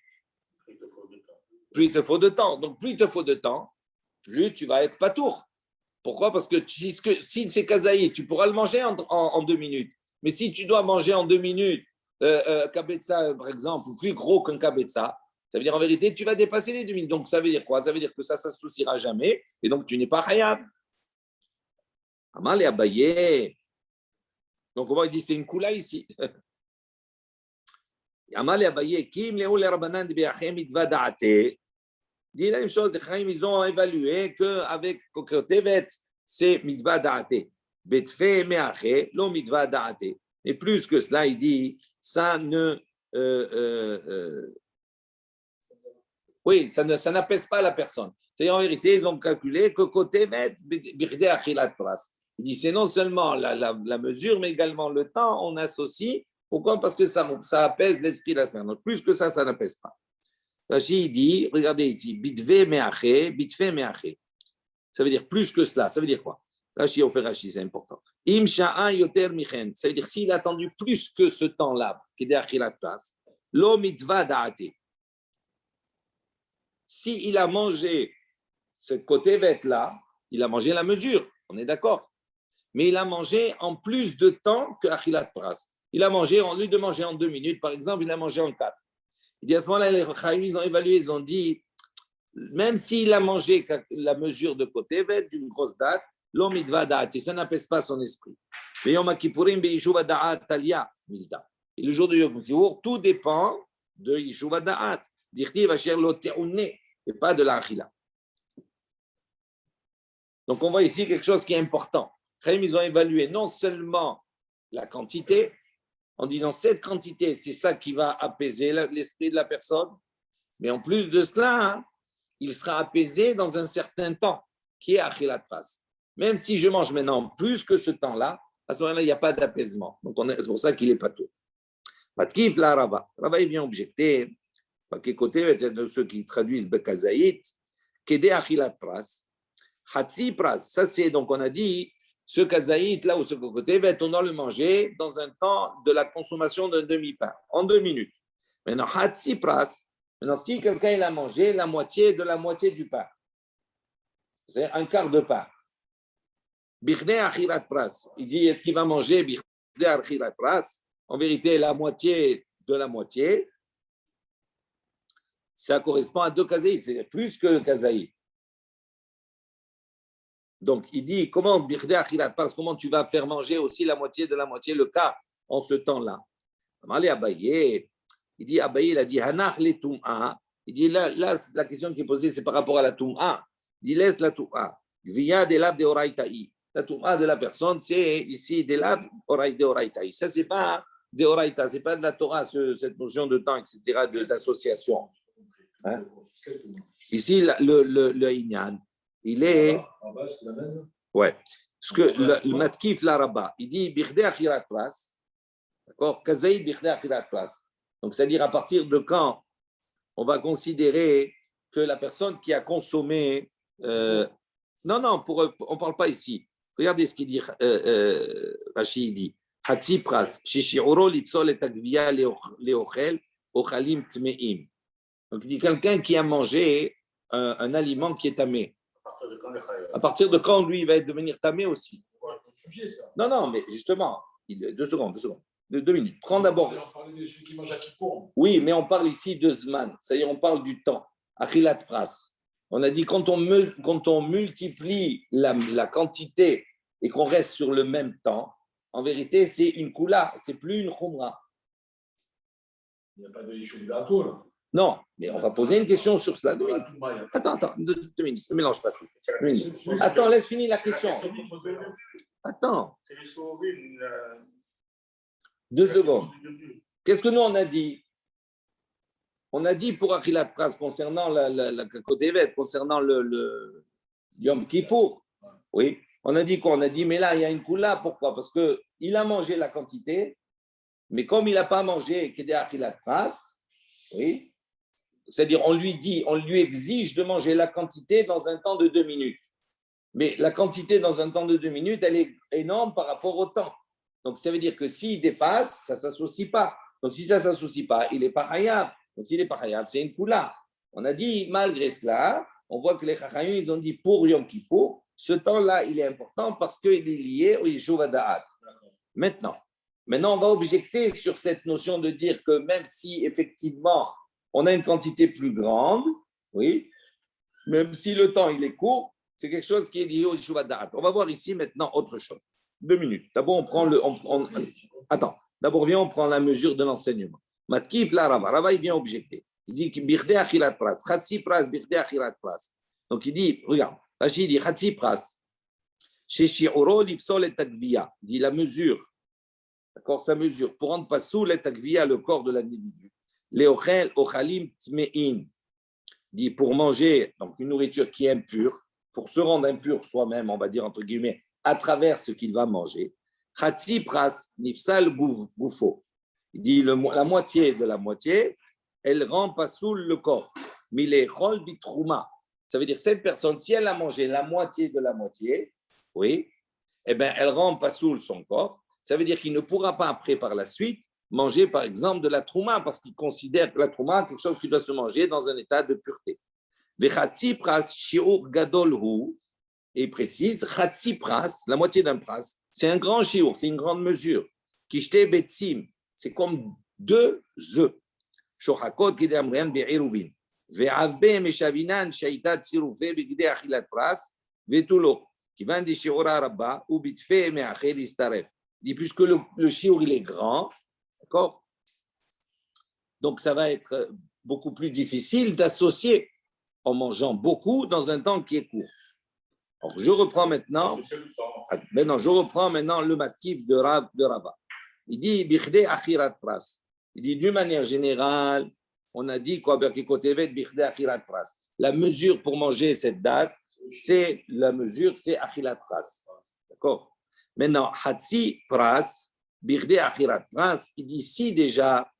plus il te faut de temps. Donc, plus il te faut de temps, plus tu vas être patour. Pourquoi? Parce que si c'est kazaï, tu pourras le manger en 2 minutes. Mais si tu dois manger en 2 minutes, kabetza, par exemple, plus gros qu'un kabetza, ça veut dire en vérité, tu vas dépasser les 2 minutes. Donc, ça veut dire quoi? Ça veut dire que ça ne s'associera jamais et donc tu n'es pas hayab. Amal et Abaye. Donc, on va dire c'est une coula ici. Amal et Abaye, Kim Léo le Rabbanan de Be'achem Itva Da'ate. Dit la même chose, les Chaim, ils ont évalué qu'avec Kokotevet, c'est Mitva Da'ate. Betfe Me'ache, lo Mitva Da'ate. Et plus que cela, il dit, ça ne. Oui, ça n'apaise pas la personne. C'est-à-dire, en vérité, ils ont calculé que Kokotevet, Birde Achilat Pras. Il dit, c'est non seulement la mesure, mais également le temps, on associe. Pourquoi? Parce que ça apaise l'esprit de la semaine. Donc, plus que ça n'apaise pas. Rachid dit, regardez ici, bitve me'ache. Ça veut dire plus que cela. Ça veut dire quoi? Rachid, on fait Rachid, c'est important. Im sha'a yoter michen. Ça veut dire s'il a attendu plus que ce temps-là, qui est derrière la place, lo mitva da'ate. S'il a mangé ce côté vête-là, il a mangé la mesure, on est d'accord. Mais il a mangé en plus de temps que Achilat Pras. Il a mangé, au lieu de manger en 2 minutes, par exemple, il a mangé en 4. Il dit à ce moment-là, les Chaim, ils ont évalué, ils ont dit, même s'il a mangé la mesure de côté vête d'une grosse date, l'homme il va date, et ça n'apaise pas son esprit. Mais Yom Kippourim, Yishuva Da'at Talia, Milda. Et le jour de Yom Kippour, tout dépend de Yishuva Da'at. Dirti va cher l'oteunne, et pas de la achila. Donc on voit ici quelque chose qui est important. Ils ont évalué non seulement la quantité, en disant cette quantité, c'est ça qui va apaiser l'esprit de la personne, mais en plus de cela, il sera apaisé dans un certain temps. qui est Achilat Pras. Même si je mange maintenant plus que ce temps-là, à ce moment-là, il n'y a pas d'apaisement. Donc, c'est pour ça qu'il est pas tout. Matkif la Rava. Rava, il vient objecter, côté de ceux qui traduisent Bekazaït, Kede Achilat Pras, Hatsi Pras. Ça, c'est donc, on a dit, ce kazaït, là, ou ce côté, on doit le manger dans un temps de la consommation d'un demi-pain, en 2 minutes. Maintenant, Hatsi Pras, maintenant, si quelqu'un il a mangé la moitié de la moitié du pain, c'est un quart de pain. Birne Achilat Pras. Il dit, est-ce qu'il va manger Birne Achilat Pras? En vérité, la moitié de la moitié, ça correspond à 2 kazaït, c'est plus que le kazaït. Donc, il dit, comment Birne Achilat Pras, comment tu vas faire manger aussi la moitié de la moitié, le quart, en ce temps-là? Il dit, Abaye, il a dit, Hanach le Tum'a. Il dit, là, la question qui est posée, c'est par rapport à la Tum'a. Il dit, laisse la Tum'a. Gviya de l'ab de Oraitaï. La Tum'a de la personne, c'est ici de l'ab de Oraitaï. Ça, c'est pas de Oraita, c'est pas de la Torah, cette notion de temps, etc., d'association. Hein? Ici, le Inyan, il est. Ouais. Ce que le Matkif l'Araba, il dit, Birde Achirat Pras. D'accord? Kazaï Birde Achirat Pras. Donc, c'est-à-dire à partir de quand on va considérer que la personne qui a consommé. Non, on ne parle pas ici. Regardez ce qu'il dit, Rachid dit. Hatsi Pras, Shishiuro Litzol et Agvia Leochel, Ochalim Tmeim. Donc, il dit quelqu'un qui a mangé un aliment qui est tamé. À partir de quand, lui, il va devenir tamé aussi? Non, mais justement, 2 secondes. 2 minutes. Prends d'abord. On parlait de celui qui mange à Kippour. Oui, mais on parle ici de Zman, c'est-à-dire on parle du temps. Achilat Pras. On a dit quand on multiplie la quantité et qu'on reste sur le même temps, en vérité, c'est une Kula, c'est plus une Khumra. Il n'y a pas de Yishuv d'Ato, là. Non, mais on va poser une question sur cela. Attends, 2 minutes, ne mélange pas tout. Attends, laisse finir la question. Attends. 2 secondes. Qu'est-ce que nous, on a dit? On a dit pour Achilat Pras concernant la Kodevet, concernant le Yom Kippour. Oui. On a dit quoi? On a dit, mais là, il y a une Kula. Pourquoi? Parce qu'il a mangé la quantité, mais comme il n'a pas mangé Kedé Achilat Pras, oui, c'est-à-dire on lui exige de manger la quantité dans un temps de 2 minutes. Mais la quantité dans un temps de 2 minutes, elle est énorme par rapport au temps. Donc, ça veut dire que s'il dépasse, ça ne s'associe pas. Donc, si ça ne s'associe pas, il n'est pas hayab. Donc, s'il n'est pas hayab, c'est une Kula. On a dit, malgré cela, on voit que les Chachamim, ils ont dit pour Yom Kippour, ce temps-là, il est important parce qu'il est lié au Yeshuv Da'at. Maintenant, on va objecter sur cette notion de dire que même si, effectivement, on a une quantité plus grande, oui, même si le temps, il est court, c'est quelque chose qui est lié au Yeshuv Da'at. On va voir ici maintenant autre chose. 2 minutes. D'abord, on prend Attends. D'abord, viens, on prend la mesure de l'enseignement. Matkif la Rava. Rava, il vient objecter. Il dit Birde Achilat Pras. Chatsi Pras, Birde Achilat Pras. Donc, il dit, regarde, Rachid dit Chatsi Pras. Chez Shi'uro, l'Ipsol et Tagvia. Il dit la mesure. D'accord, sa mesure. Pour rendre pas sous le Tagvia, le corps de l'individu. Leochel, Ochalim, Tmein. Dit pour manger donc une nourriture qui est impure, pour se rendre impur soi-même, on va dire entre guillemets, à travers ce qu'il va manger. Chatsi Pras, Nifsal Goufo. Il dit la moitié de la moitié, elle rend pas sous le corps. Mile Chol Bitrouma. Ça veut dire cette personne, si elle a mangé la moitié de la moitié, oui, eh bien, elle rend pas sous son corps. Ça veut dire qu'il ne pourra pas après, par la suite, manger, par exemple, de la trouma, parce qu'il considère que la trouma est quelque chose qui doit se manger dans un état de pureté. Vechatsi Pras, Shiur Gadol Hu. Et il précise, Chatsi Pras, la moitié d'un pras, c'est un grand shiur, c'est une grande mesure. Kishte Betsim, c'est comme 2 œufs. Shochakot Gide Amrian Be'iruvin. Ve'avbe Meshavinan Shaitat Sirufe Begide Achilat Pras, Vetulo. Qui va des shiura rabba ou bitfe me'achel istaref. Dit puisque le shiur il est grand, d'accord? Donc ça va être beaucoup plus difficile d'associer en mangeant beaucoup dans un temps qui est court. Alors, je reprends maintenant le matkif de Rava. Il dit Bichdei Achirat Pras. Il dit d'une manière générale, on a dit quoi? La mesure pour manger cette date, c'est la mesure, c'est achilat pras. D'accord? Maintenant, hatsi pras, birde achilat pras, il dit si déjà,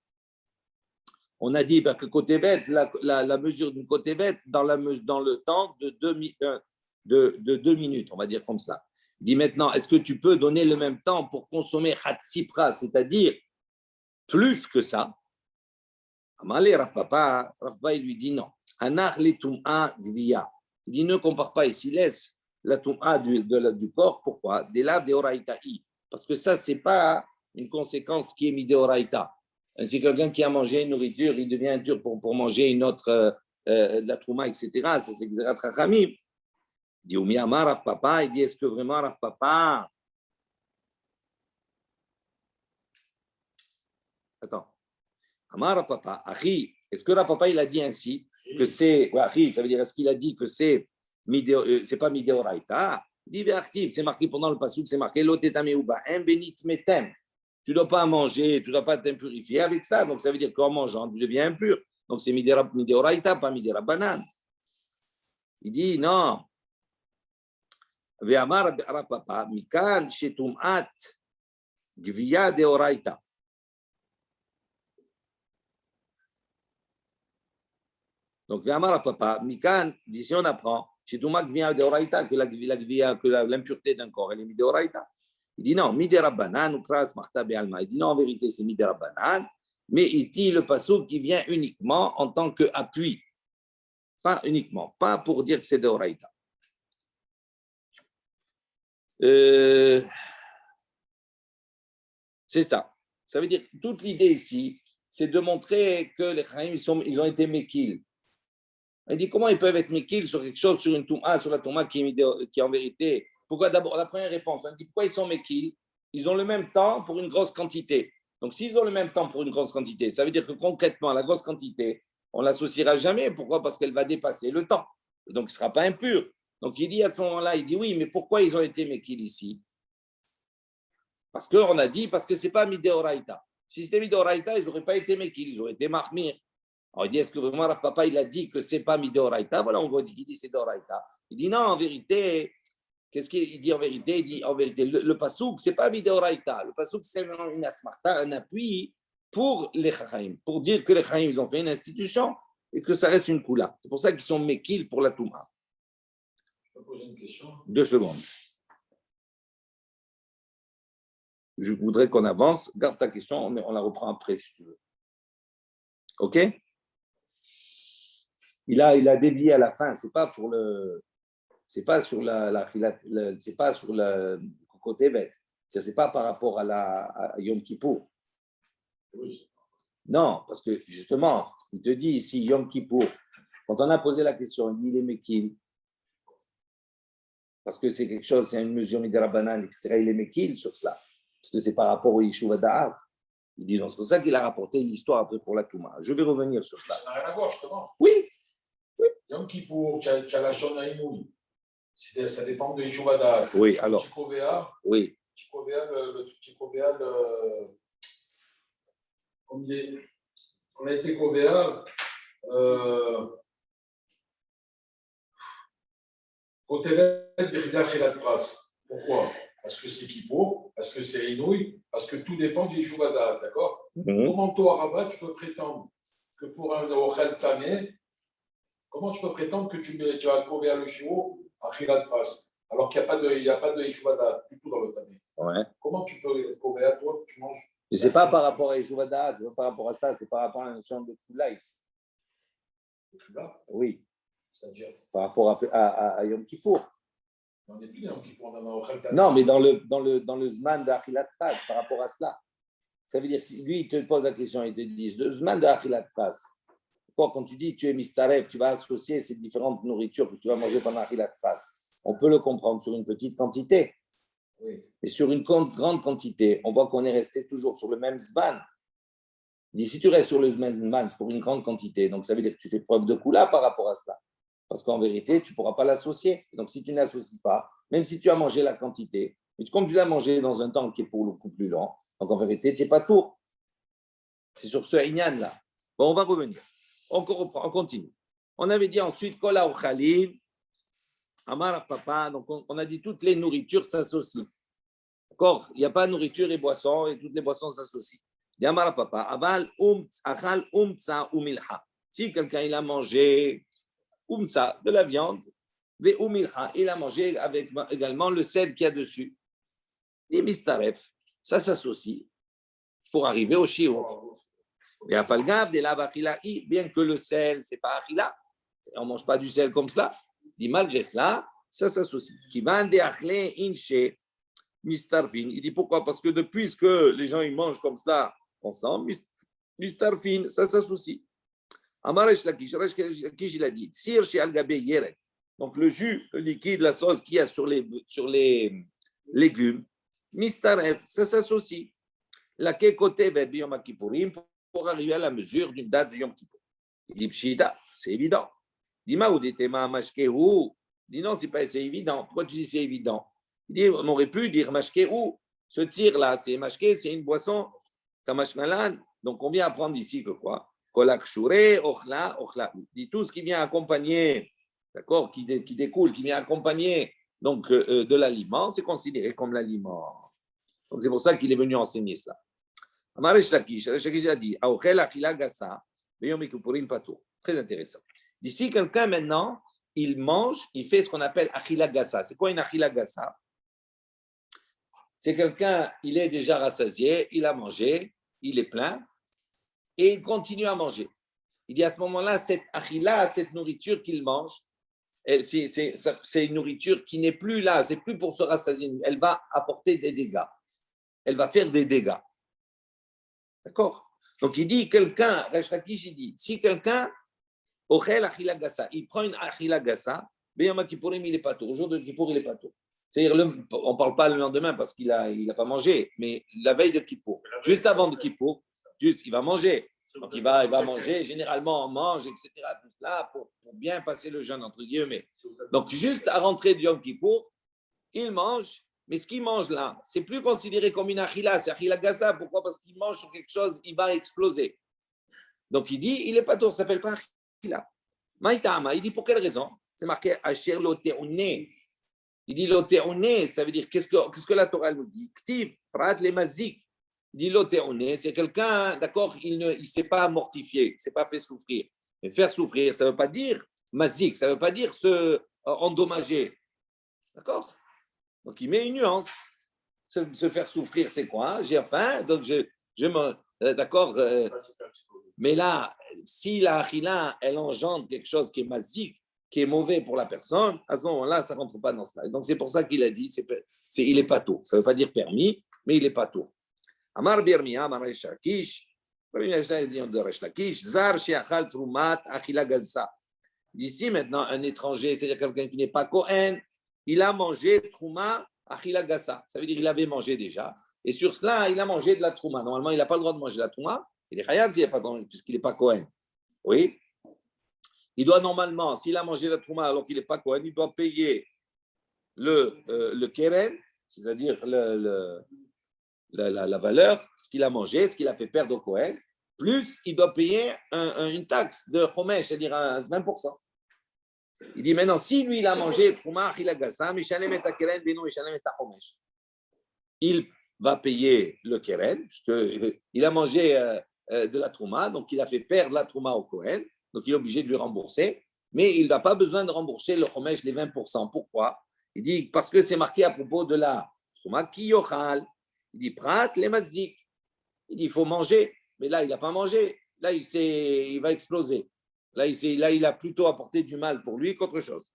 on a dit que côté bête, la mesure d'une côté bête dans le temps de 2 minutes, on va dire comme cela. Il dit maintenant, est-ce que tu peux donner le même temps pour consommer hatsi pras, c'est-à-dire plus que ça? Amalé Rav Papa, il lui dit non. Hanach li tum'a gvia. Il dit ne compare pas ici, laisse la tum'a du corps. Pourquoi? Des laves de oraïtaï. Parce que ça, ce n'est pas une conséquence qui est mise de oraïta. C'est quelqu'un qui a mangé une nourriture, il devient dur pour manger une autre, de la trouma, etc. Ça, c'est Xerat Chachamim. Il dit Oumi Amar Rav Papa. Il dit est-ce que vraiment Rav Papa. Attends. Amar Papa, Achi, est-ce que Rav Papa il a dit ainsi que c'est, Achi, ça veut dire est-ce qu'il a dit que c'est pas midéoraïta? Il dit actif, c'est marqué pendant le passouk, c'est marqué l'otetameuba, un bénit metem. Tu ne dois pas manger, tu ne dois pas t'impurifier avec ça. Donc ça veut dire qu'en mangeant, tu deviens impur. Donc c'est midéoraïta, pas midérabanan. Il dit non. Ve'amar Rav Papa, mikan shetum'at gvia deoraïta. Donc, papa, Mikan, d'ici on apprend, chez Toumak vient de Oraïta, que l'impureté d'un corps, elle est de Oraïta. Il dit non, Midera Banan, ou Kras Marta Be'alma. Il dit non, en vérité, c'est Midera Banan, mais il dit le passouk qui vient uniquement en tant qu'appui. Pas uniquement, pas pour dire que c'est de Oraïta. C'est ça. Ça veut dire que toute l'idée ici, c'est de montrer que les Chaim, ils ont été mékil. Il dit comment ils peuvent être mékil sur quelque chose, sur une touma, sur la touma qui est en vérité. Pourquoi d'abord, la première réponse, on dit pourquoi ils sont mékil? Ils ont le même temps pour une grosse quantité. Donc s'ils ont le même temps pour une grosse quantité, ça veut dire que concrètement, la grosse quantité, on ne l'associera jamais. Pourquoi? Parce qu'elle va dépasser le temps. Et donc, il ne sera pas impur. Donc il dit à ce moment-là, il dit oui, mais pourquoi ils ont été mékil ici? Parce qu'on a dit, parce que ce n'est pas midéoraïta. Si c'était midéoraïta, ils n'auraient pas été mékil, ils auraient été mahmir. Alors, il dit, est-ce que vraiment Rav Papa, il a dit que ce n'est pas midéoraïta? Voilà, on voit qu'il dit c'est d'oraïta. Il dit non, en vérité, qu'est-ce qu'il dit en vérité? Il dit en vérité, le pasouk, ce n'est pas midéoraïta. Le pasouk, c'est une asmarta, un appui pour les chachaim, pour dire que les chachaim, ils ont fait une institution et que ça reste une koula. C'est pour ça qu'ils sont mekil pour la touma. Je peux poser une question? 2 secondes. Je voudrais qu'on avance. Garde ta question, mais on la reprend après si tu veux. OK? Il a dévié à la fin. C'est pas sur le côté bête. C'est pas par rapport à Yom Kippour. Non, parce que justement, il te dit ici Yom Kippour. Quand on a posé la question, il dit les Mekil. Parce que c'est quelque chose, c'est une mesure midrabanan, etc. Il est Mekil sur cela. Parce que c'est par rapport au Yeshuva Da'at. Il dit non, c'est pour ça qu'il a rapporté l'histoire après pour la Touma. Je vais revenir sur cela. Ça n'a rien à voir, justement. Oui. Yom Kippour, tu as la Shona Inoui. Ça dépend de Yeshuva Da'at. Oui, alors. Oui. On a été Kovéa. Pourquoi? Parce que c'est Kippour, parce que c'est Inouï, parce que tout dépend du Yeshuva Da'at, d'accord? Comment toi, Rabat, tu peux prétendre que pour un Ochel Tamé, comment tu peux prétendre que tu vas Kovéa le Shivo à Chilat Pras, alors qu'il n'y a pas de Yeshuva Da'at du tout dans le Tamé? Ouais. Comment tu peux Kovéa, toi, que tu manges? Mais ce n'est pas par rapport à Yeshuva Da'at, c'est pas par rapport à ça, c'est par rapport à la notion de Kula ici. Oui. C'est-à-dire par rapport à Yom Kippour. On n'est plus dans Yom Kippour, on a Ochel Tamé. Non, mais dans le Zman d'Achilat Pras, par rapport à cela. Ça veut dire que lui, il te pose la question, il te dit, le Zman d'Achilat Pras, quand tu dis tu es mistaref, tu vas associer ces différentes nourritures que tu vas manger pendant Achilat Pras, on peut le comprendre sur une petite quantité. Oui. Mais sur une grande quantité, on voit qu'on est resté toujours sur le même Zman. Il dit, si tu restes sur le Zman pour une grande quantité, donc ça veut dire que tu fais preuve de Kula par rapport à cela. Parce qu'en vérité, tu ne pourras pas l'associer. Donc, si tu n'associes pas, même si tu as mangé la quantité, mais comme tu l'as mangé dans un temps qui est pour le coup plus lent, donc en vérité, tu n'es pas tour. C'est sur ce Inyan-là. Bon, on va revenir. On continue. On avait dit ensuite, Kola ou Khalil, Amar papa, donc on a dit toutes les nourritures s'associent. D'accord? Il n'y a pas de nourriture et boissons, et toutes les boissons s'associent. Amar papa, aval achal umtsa umilha. Si quelqu'un il a mangé umtsa, de la viande, ve umilha, il a mangé avec également le sel qu'il y a dessus. Dit mistaref, ça s'associe pour arriver au shiur. Et à falgav de la vachilaï, bien que le sel, c'est pas achila, on ne mange pas du sel comme cela. Dit malgré cela, ça s'associe. Qui va achle inche mistarfin. Il dit pourquoi? Parce que depuis que les gens ils mangent comme cela ensemble, mistarfin, ça s'associe. Amaresh Lakish, il a dit tsir chez al-gabe yere. Donc le jus, le liquide, la sauce qu'il y a sur les légumes, mistaref, ça s'associe. La kekote va être Yom Kippourim pour arriver à la mesure d'une date de Yom Kippour. Il dit pshita, c'est évident. Dis-moi où tema mashkehu. Dis non, c'est pas assez évident. Pourquoi tu dis c'est évident? Il dit on aurait pu dire mashkehu. Ce tir là, c'est mashke, c'est une boisson kamashmalan. Donc on vient apprendre ici que quoi? Kolak shure ochla ochla. Dit tout ce qui vient accompagner, d'accord, qui découle, qui vient accompagner donc de l'aliment, c'est considéré comme l'aliment. Donc c'est pour ça qu'il est venu enseigner cela. Amaresh Lakish a dit Aochel achila gasa beyom kippurim patour. Très intéressant. D'ici quelqu'un maintenant, il mange, il fait ce qu'on appelle achila gasa. C'est quoi une achila gasa? C'est quelqu'un, il est déjà rassasié, il a mangé, il est plein, et il continue à manger. Il dit à ce moment-là, cette achila, cette nourriture qu'il mange, c'est une nourriture qui n'est plus là, c'est plus pour se rassasier, elle va apporter des dégâts. Elle va faire des dégâts. D'accord? Donc il dit, quelqu'un, Resh Lakish, il dit, si quelqu'un, Ochel achila gasa, il prend une achila gasa, Beyom Kippourim, il est pas tôt. Au jour de Kippour, il est pas tôt. C'est-à-dire, on ne parle pas le lendemain parce qu'il a pas mangé, mais la veille de Kippour, juste avant de Kippour, juste, il va manger. Donc il va manger, généralement on mange, etc. Tout cela pour bien passer le jeûne, entre guillemets. Donc juste à rentrer du Yom Kippour, il mange. Mais ce qu'il mange là, c'est plus considéré comme une achila, c'est achila gasa. Pourquoi? Parce qu'il mange sur quelque chose, il va exploser. Donc il dit, il n'est pas tôt, ça ne s'appelle pas achila. Maïtama, il dit pour quelle raison? C'est marqué asher loteouné. Il dit loteouné, ça veut dire qu'est-ce que la Torah nous dit? Ktiv, prat le mazik. Il dit loteouné, c'est quelqu'un, d'accord, il ne s'est pas mortifié, il ne s'est pas fait souffrir. Mais faire souffrir, ça ne veut pas dire mazik, ça ne veut pas dire se endommager. D'accord? Donc, il met une nuance. Se faire souffrir, c'est quoi? J'ai faim, donc je me. D'accord? Mais là, si la achila, elle engendre quelque chose qui est masique, qui est mauvais pour la personne, à ce moment-là, ça ne rentre pas dans cela. Donc, c'est pour ça qu'il a dit, il n'est pas tôt. Ça ne veut pas dire permis, mais il n'est pas tôt. Amar Birmiya, Amar Resh Lakish, de Resh Lakish, Zar Sheachal Trumat Achila Gazza. D'ici maintenant, un étranger, c'est-à-dire quelqu'un qui n'est pas Kohen, il a mangé trouma achila gasa. Ça veut dire qu'il avait mangé déjà. Et sur cela, il a mangé de la trouma. Normalement, il n'a pas le droit de manger de la trouma. Il est chayav puisqu'il n'est pas Kohen. Oui. Il doit normalement, s'il a mangé de la trouma alors qu'il n'est pas Kohen, il doit payer le keren, c'est-à-dire la valeur, ce qu'il a mangé, ce qu'il a fait perdre au Kohen, plus il doit payer une taxe de chomesh, c'est-à-dire 20%. Il dit maintenant, si lui il a mangé trouma, il va payer le keren, puisqu'il a mangé de la trouma, donc il a fait perdre la trouma au Kohen, donc il est obligé de lui rembourser, mais il n'a pas besoin de rembourser le chomesh, les 20%. Pourquoi? Il dit parce que c'est marqué à propos de la trouma, ki yochal. Il dit prat les mazik. Il dit il faut manger, mais là il n'a pas mangé, là il va exploser. Là, il a plutôt apporté du mal pour lui qu'autre chose.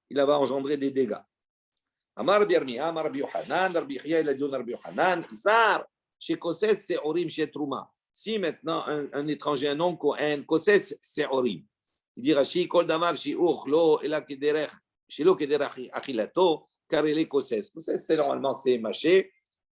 Il va engendrer des dégâts. Amar Birmiya, Amar Rabbi Yochanan, Rabbi Chia, il a dit Rabbi Yochanan, Zar, chez Koses, c'est Orim, chez Trouma. Si maintenant un étranger, un non Kohen, Koses, c'est Orim. Il dit Rashi, Kol Damar, Shiuch, Lo, Ela Kederech, Shilo Kederech Achilato, car il est Koses. Koses, c'est normalement, c'est mâché,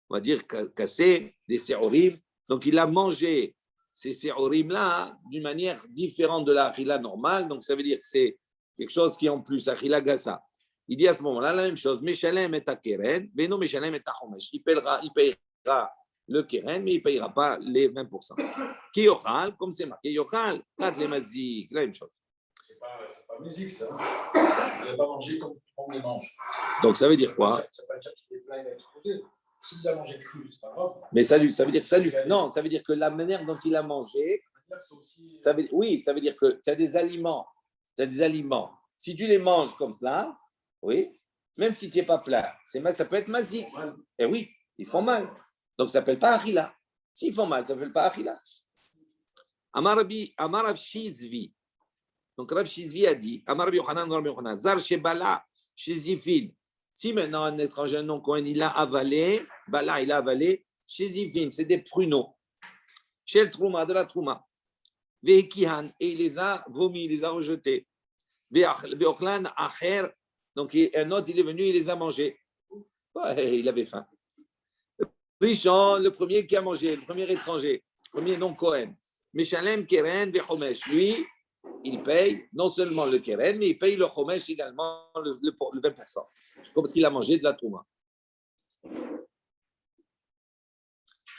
on va dire cassé, des Seorim. Donc il a mangé ces séorim-là d'une manière différente de la achila normale. Donc, ça veut dire que c'est quelque chose qui est en plus achila gassa. Il dit à ce moment-là la même chose. Meshalem et keren, beno meshalem et chomesh. Il payera le keren, mais il ne payera pas les 20%. Qui yochal, comme c'est marqué, yochal, kat le mazik, la même chose. c'est pas musique, ça. Il n'a pas mangé comme on les mange. Donc, ça veut dire quoi? Ça ne veut pas dire qu'il est plein d'exposé. S'il a mangé cru, c'est pas grave. Mais ça veut dire que non, ça veut dire que la manière dont il a mangé, oui, ça veut dire que tu as des aliments. Si tu les manges comme cela, oui, même si tu n'es pas plein, ça peut être mazik. Et oui, ils font mal. Donc, ça ne s'appelle pas achila. S'ils font mal, ça ne s'appelle pas achila. Amar Rav Shizvi. Donc, Rav Shizvi a dit, Amar Rabbi Yochanan, Zar Shebala, Shizifin. Si maintenant un étranger non Cohen, il a avalé, Bala, il a avalé, Shizifin, c'est des pruneaux. Chez le Trouma, de la Trouma. Vekihan, et il les a vomis, il les a rejetés. Veochlan Acher, donc un autre, il est venu, il les a mangés. Ouais, il avait faim. Rishon, le premier qui a mangé, le premier étranger, le premier non Cohen. Meshalem Keren Vechomesh, lui, il paye non seulement le Keren, mais il paye le Chomesh également, le 20%. Parce qu'il a mangé de la Trouma.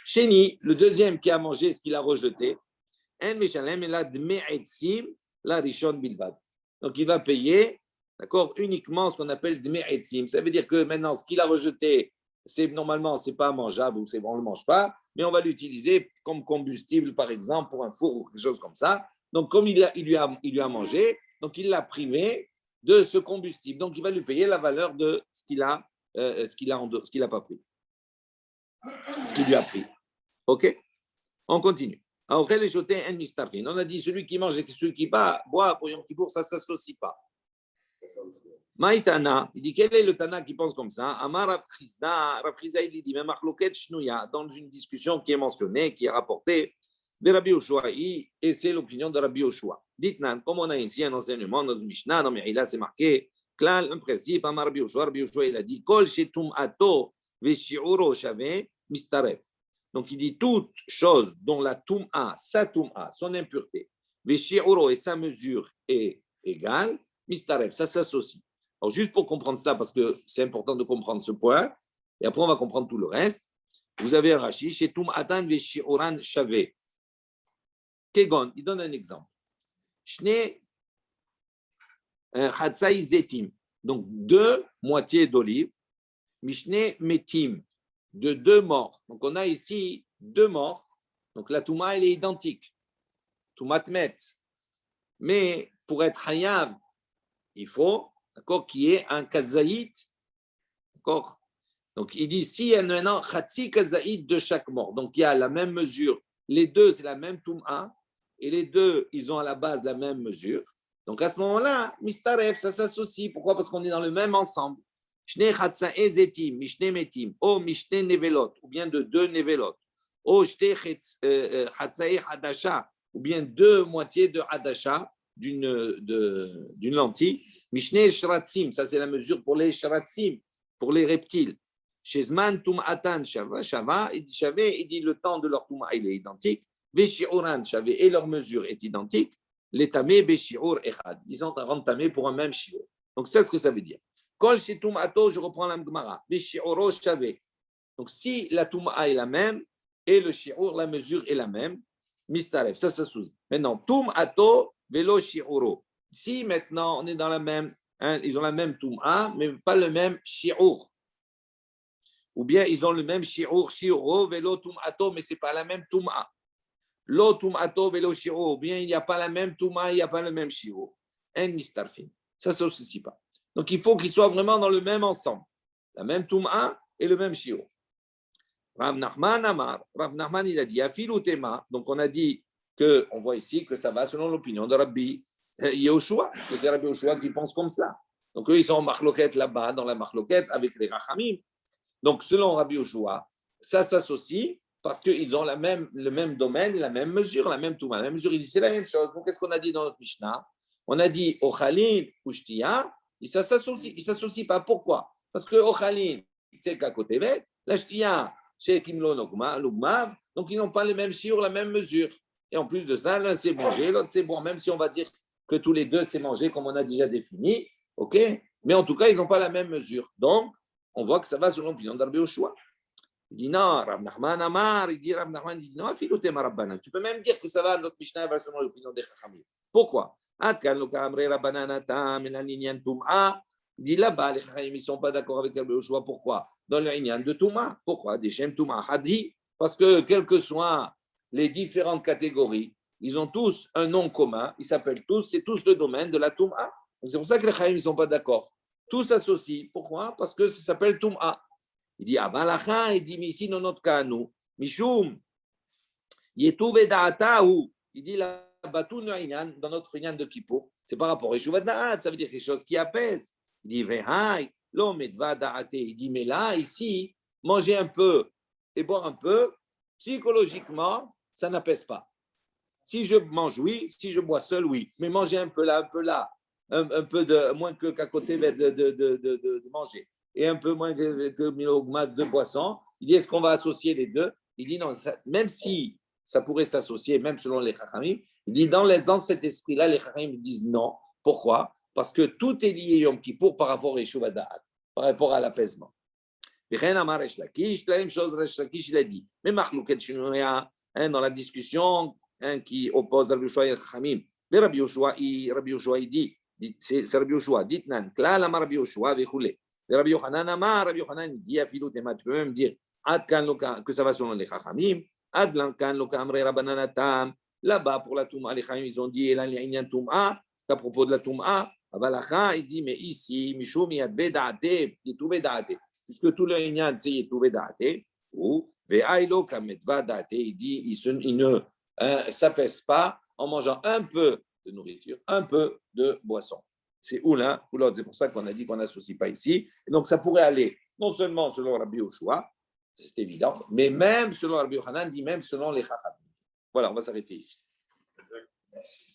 Chéni, le deuxième qui a mangé ce qu'il a rejeté, un Meshalem, il a Dme'etzim, la Rishon Bilbad. Donc il va payer, d'accord, uniquement ce qu'on appelle Dme'etzim. Ça veut dire que maintenant, ce qu'il a rejeté, normalement, ce n'est pas mangeable ou on ne le mange pas, mais on va l'utiliser comme combustible, par exemple, pour un four ou quelque chose comme ça. Donc, comme il lui a mangé, donc il l'a privé de ce combustible. Donc, il va lui payer la valeur de ce qu'il a pas pris. Ce qu'il lui a pris. OK? On continue. On a dit celui qui mange et celui qui boit pour Yom Kippour, ça ne s'associe pas. Maïtana, il dit quel est le Tana qui pense comme ça? Amar Rav Chizda, il dit, mais Machloket Shnouya, dans une discussion qui est mentionnée, qui est rapportée de Rabbi Yoshua, et c'est l'opinion de Rabbi Yoshua. Dites-nous, comme on a ici un enseignement dans une Mishnah, dans Me'ila, c'est marqué, un principe, Amar Rabbi Yoshua, il a dit, Kol shetum ato veshi'uro shave mistaref. Donc il dit toute chose dont la tum'a, sa tum'a, son impureté, veshi'uro et sa mesure est égale, mistaref, ça s'associe. Alors, juste pour comprendre cela, parce que c'est important de comprendre ce point, et après on va comprendre tout le reste. Vous avez un Rashi, chez Tum Atan Veshi'oran Shave. Kegon, il donne un exemple. Shne Chatzai Zetim, donc 2 moitiés d'olive. Mishne Metim, de 2 morts. Donc on a ici 2 morts. Donc la Touma, elle est identique. Toumat Met. Mais pour être Hayav, il faut, d'accord, qu'il y ait un kazaït, d'accord. Donc il dit si il y a maintenant khatsi kazaït de chaque mort, donc il y a la même mesure, les deux c'est la même touma et les deux ils ont à la base la même mesure. Donc à ce moment-là, mistaref, ça s'associe. Pourquoi? Parce qu'on est dans le même ensemble. Shne khatsa ezetim, mishne metim, o mishne nevelot, ou bien de 2 nevelot, o shte khatsae hadasha, ou bien 2 moitiés de hadasha. D'une lentille. Mishne shratzim, ça c'est la mesure pour les shratzim, pour les reptiles. Shezman tum'atan shava, il dit le temps de leur tum'a il est identique. Veshi'uran shave, et leur mesure est identique. Les tamé beshi'ur echad. Ils ont un rang tamé pour un même shi'ur. Donc c'est ce que ça veut dire. Kol shitum ato, je reprends la Gemara. Veshi'uro shave. Donc si la tum'a est la même et le shi'ur, la mesure est la même, mistaref, ça s'associe. Maintenant, tum'ato Vélo shi'uro. Si maintenant on est dans la même, ils ont la même toum'a, mais pas le même shi'ur. Ou bien ils ont le même shi'ur, shi'uro, vélo toum'ato, mais ce n'est pas la même toum'a. Lo toum'ato, vélo shi'uro. Ou bien il n'y a pas la même toum'a, il n'y a pas le même shi'ur. En mistarfin. Ça ne s'associe pas. Donc il faut qu'ils soient vraiment dans le même ensemble. La même toum'a et le même shi'ur. Rav Nachman Amar. Rav Nachman il a dit, afilu tema. Donc on a dit, on voit ici que ça va selon l'opinion de Rabbi Yehoshua, parce que c'est Rabbi Yehoshua qui pense comme ça. Donc eux, ils sont en marloquette là-bas, dans la marloquette, avec les Rachamim. Donc selon Rabbi Yehoshua, ça s'associe parce qu'ils ont le même domaine, la même mesure, la même touma. La même mesure, il dit c'est la même chose. Donc qu'est-ce qu'on a dit dans notre Mishnah? On a dit Ochalin ou Shtia, et ça s'associe. Ils ne s'associent pas. Pourquoi? Parce que Ochalin, c'est qu'à côté bête, la Shtia, c'est Kimlo Lugmav, donc ils n'ont pas les mêmes shiur, la même mesure. Et en plus de ça, l'un c'est manger, l'autre c'est boire, même si on va dire que tous les deux c'est manger comme on a déjà défini, ok? Mais en tout cas, ils n'ont pas la même mesure. Donc, on voit que ça va selon l'opinion d'Rabbi Yoshua. Il dit non, Rav Nachman Amar, il dit Rav Nachman, il dit non, tu peux même dire que ça va, notre Mishnah va selon l'opinion des Chachamim. Pourquoi? Il dit là-bas, les Chachamim ne sont pas d'accord avec Rabbi Yoshua. Pourquoi? Dans le Inyan de Touma. Pourquoi? Des Shem Touma Hadi. Parce que, quelles que soient les différentes catégories, ils ont tous un nom commun. Ils s'appellent tous, c'est tous le domaine de la Touma. C'est pour ça que les Chachamim ne sont pas d'accord. Tous s'associent. Pourquoi? Parce que ça s'appelle Touma. Il dit, Abalacha, il dit, mais ici, dans notre cas, nous, Mishum, Yetuve Da'atahu. Il dit, là-bas, tout dans notre Inyan de Kippour, c'est par rapport à Yeshuva Da'at, ça veut dire quelque chose qui apaise. Il dit, Vehai, l'omedva da'ate. Il dit, mais là, ici, manger un peu et boire un peu, psychologiquement, ça n'apaise pas. Si je mange, oui. Si je bois seul, oui. Mais manger un peu là, un peu de moins qu'à côté de manger et un peu moins que millogrammes de boisson. Il dit, est-ce qu'on va associer les deux? Il dit, non, ça, même si ça pourrait s'associer, même selon les Chachamim, il dit, dans cet esprit-là, les Chachamim disent non. Pourquoi? Parce que tout est lié Yom Kippour par rapport à Yeshuva Da'at, par rapport à l'apaisement. La même chose, Resh Lakish, il a dit. Mais Machlouket Shinouya, dans la discussion qui oppose Rabbi Yoshua et Chachamim, Rabbi Yoshua, il dit, c'est Rabbi Yoshua, dit Nan, Klal Amar Rabbi Yoshua, Vechoulé. Rabbi Yochanan Amar, Rabbi Yochanan dit, Afilou Tema, tu peux même dire, Ad Kan Loka, que ça va selon les Chachamim, Ad Lankan Loka Amre Rabbananatam, là-bas pour la Touma, les Chachamim, ils ont dit, Elan Li'inyan Touma, à propos de la Touma, Avalacha, il dit, mais ici, Mishum Yadve Da'ate, Yetouve Da'ate, puisque tout le Inyan, c'est Yetouve Da'ate, ou Ve'ailo Kametva Da'ate, il dit, il ne s'apaise pas en mangeant un peu de nourriture, un peu de boisson. C'est ou l'un ou l'autre. C'est pour ça qu'on a dit qu'on n'associe pas ici. Et donc, ça pourrait aller non seulement selon Rabbi Yoshua, c'est évident, mais même selon Rabbi Yochanan, dit même selon les Chachamim. Voilà, on va s'arrêter ici. Merci.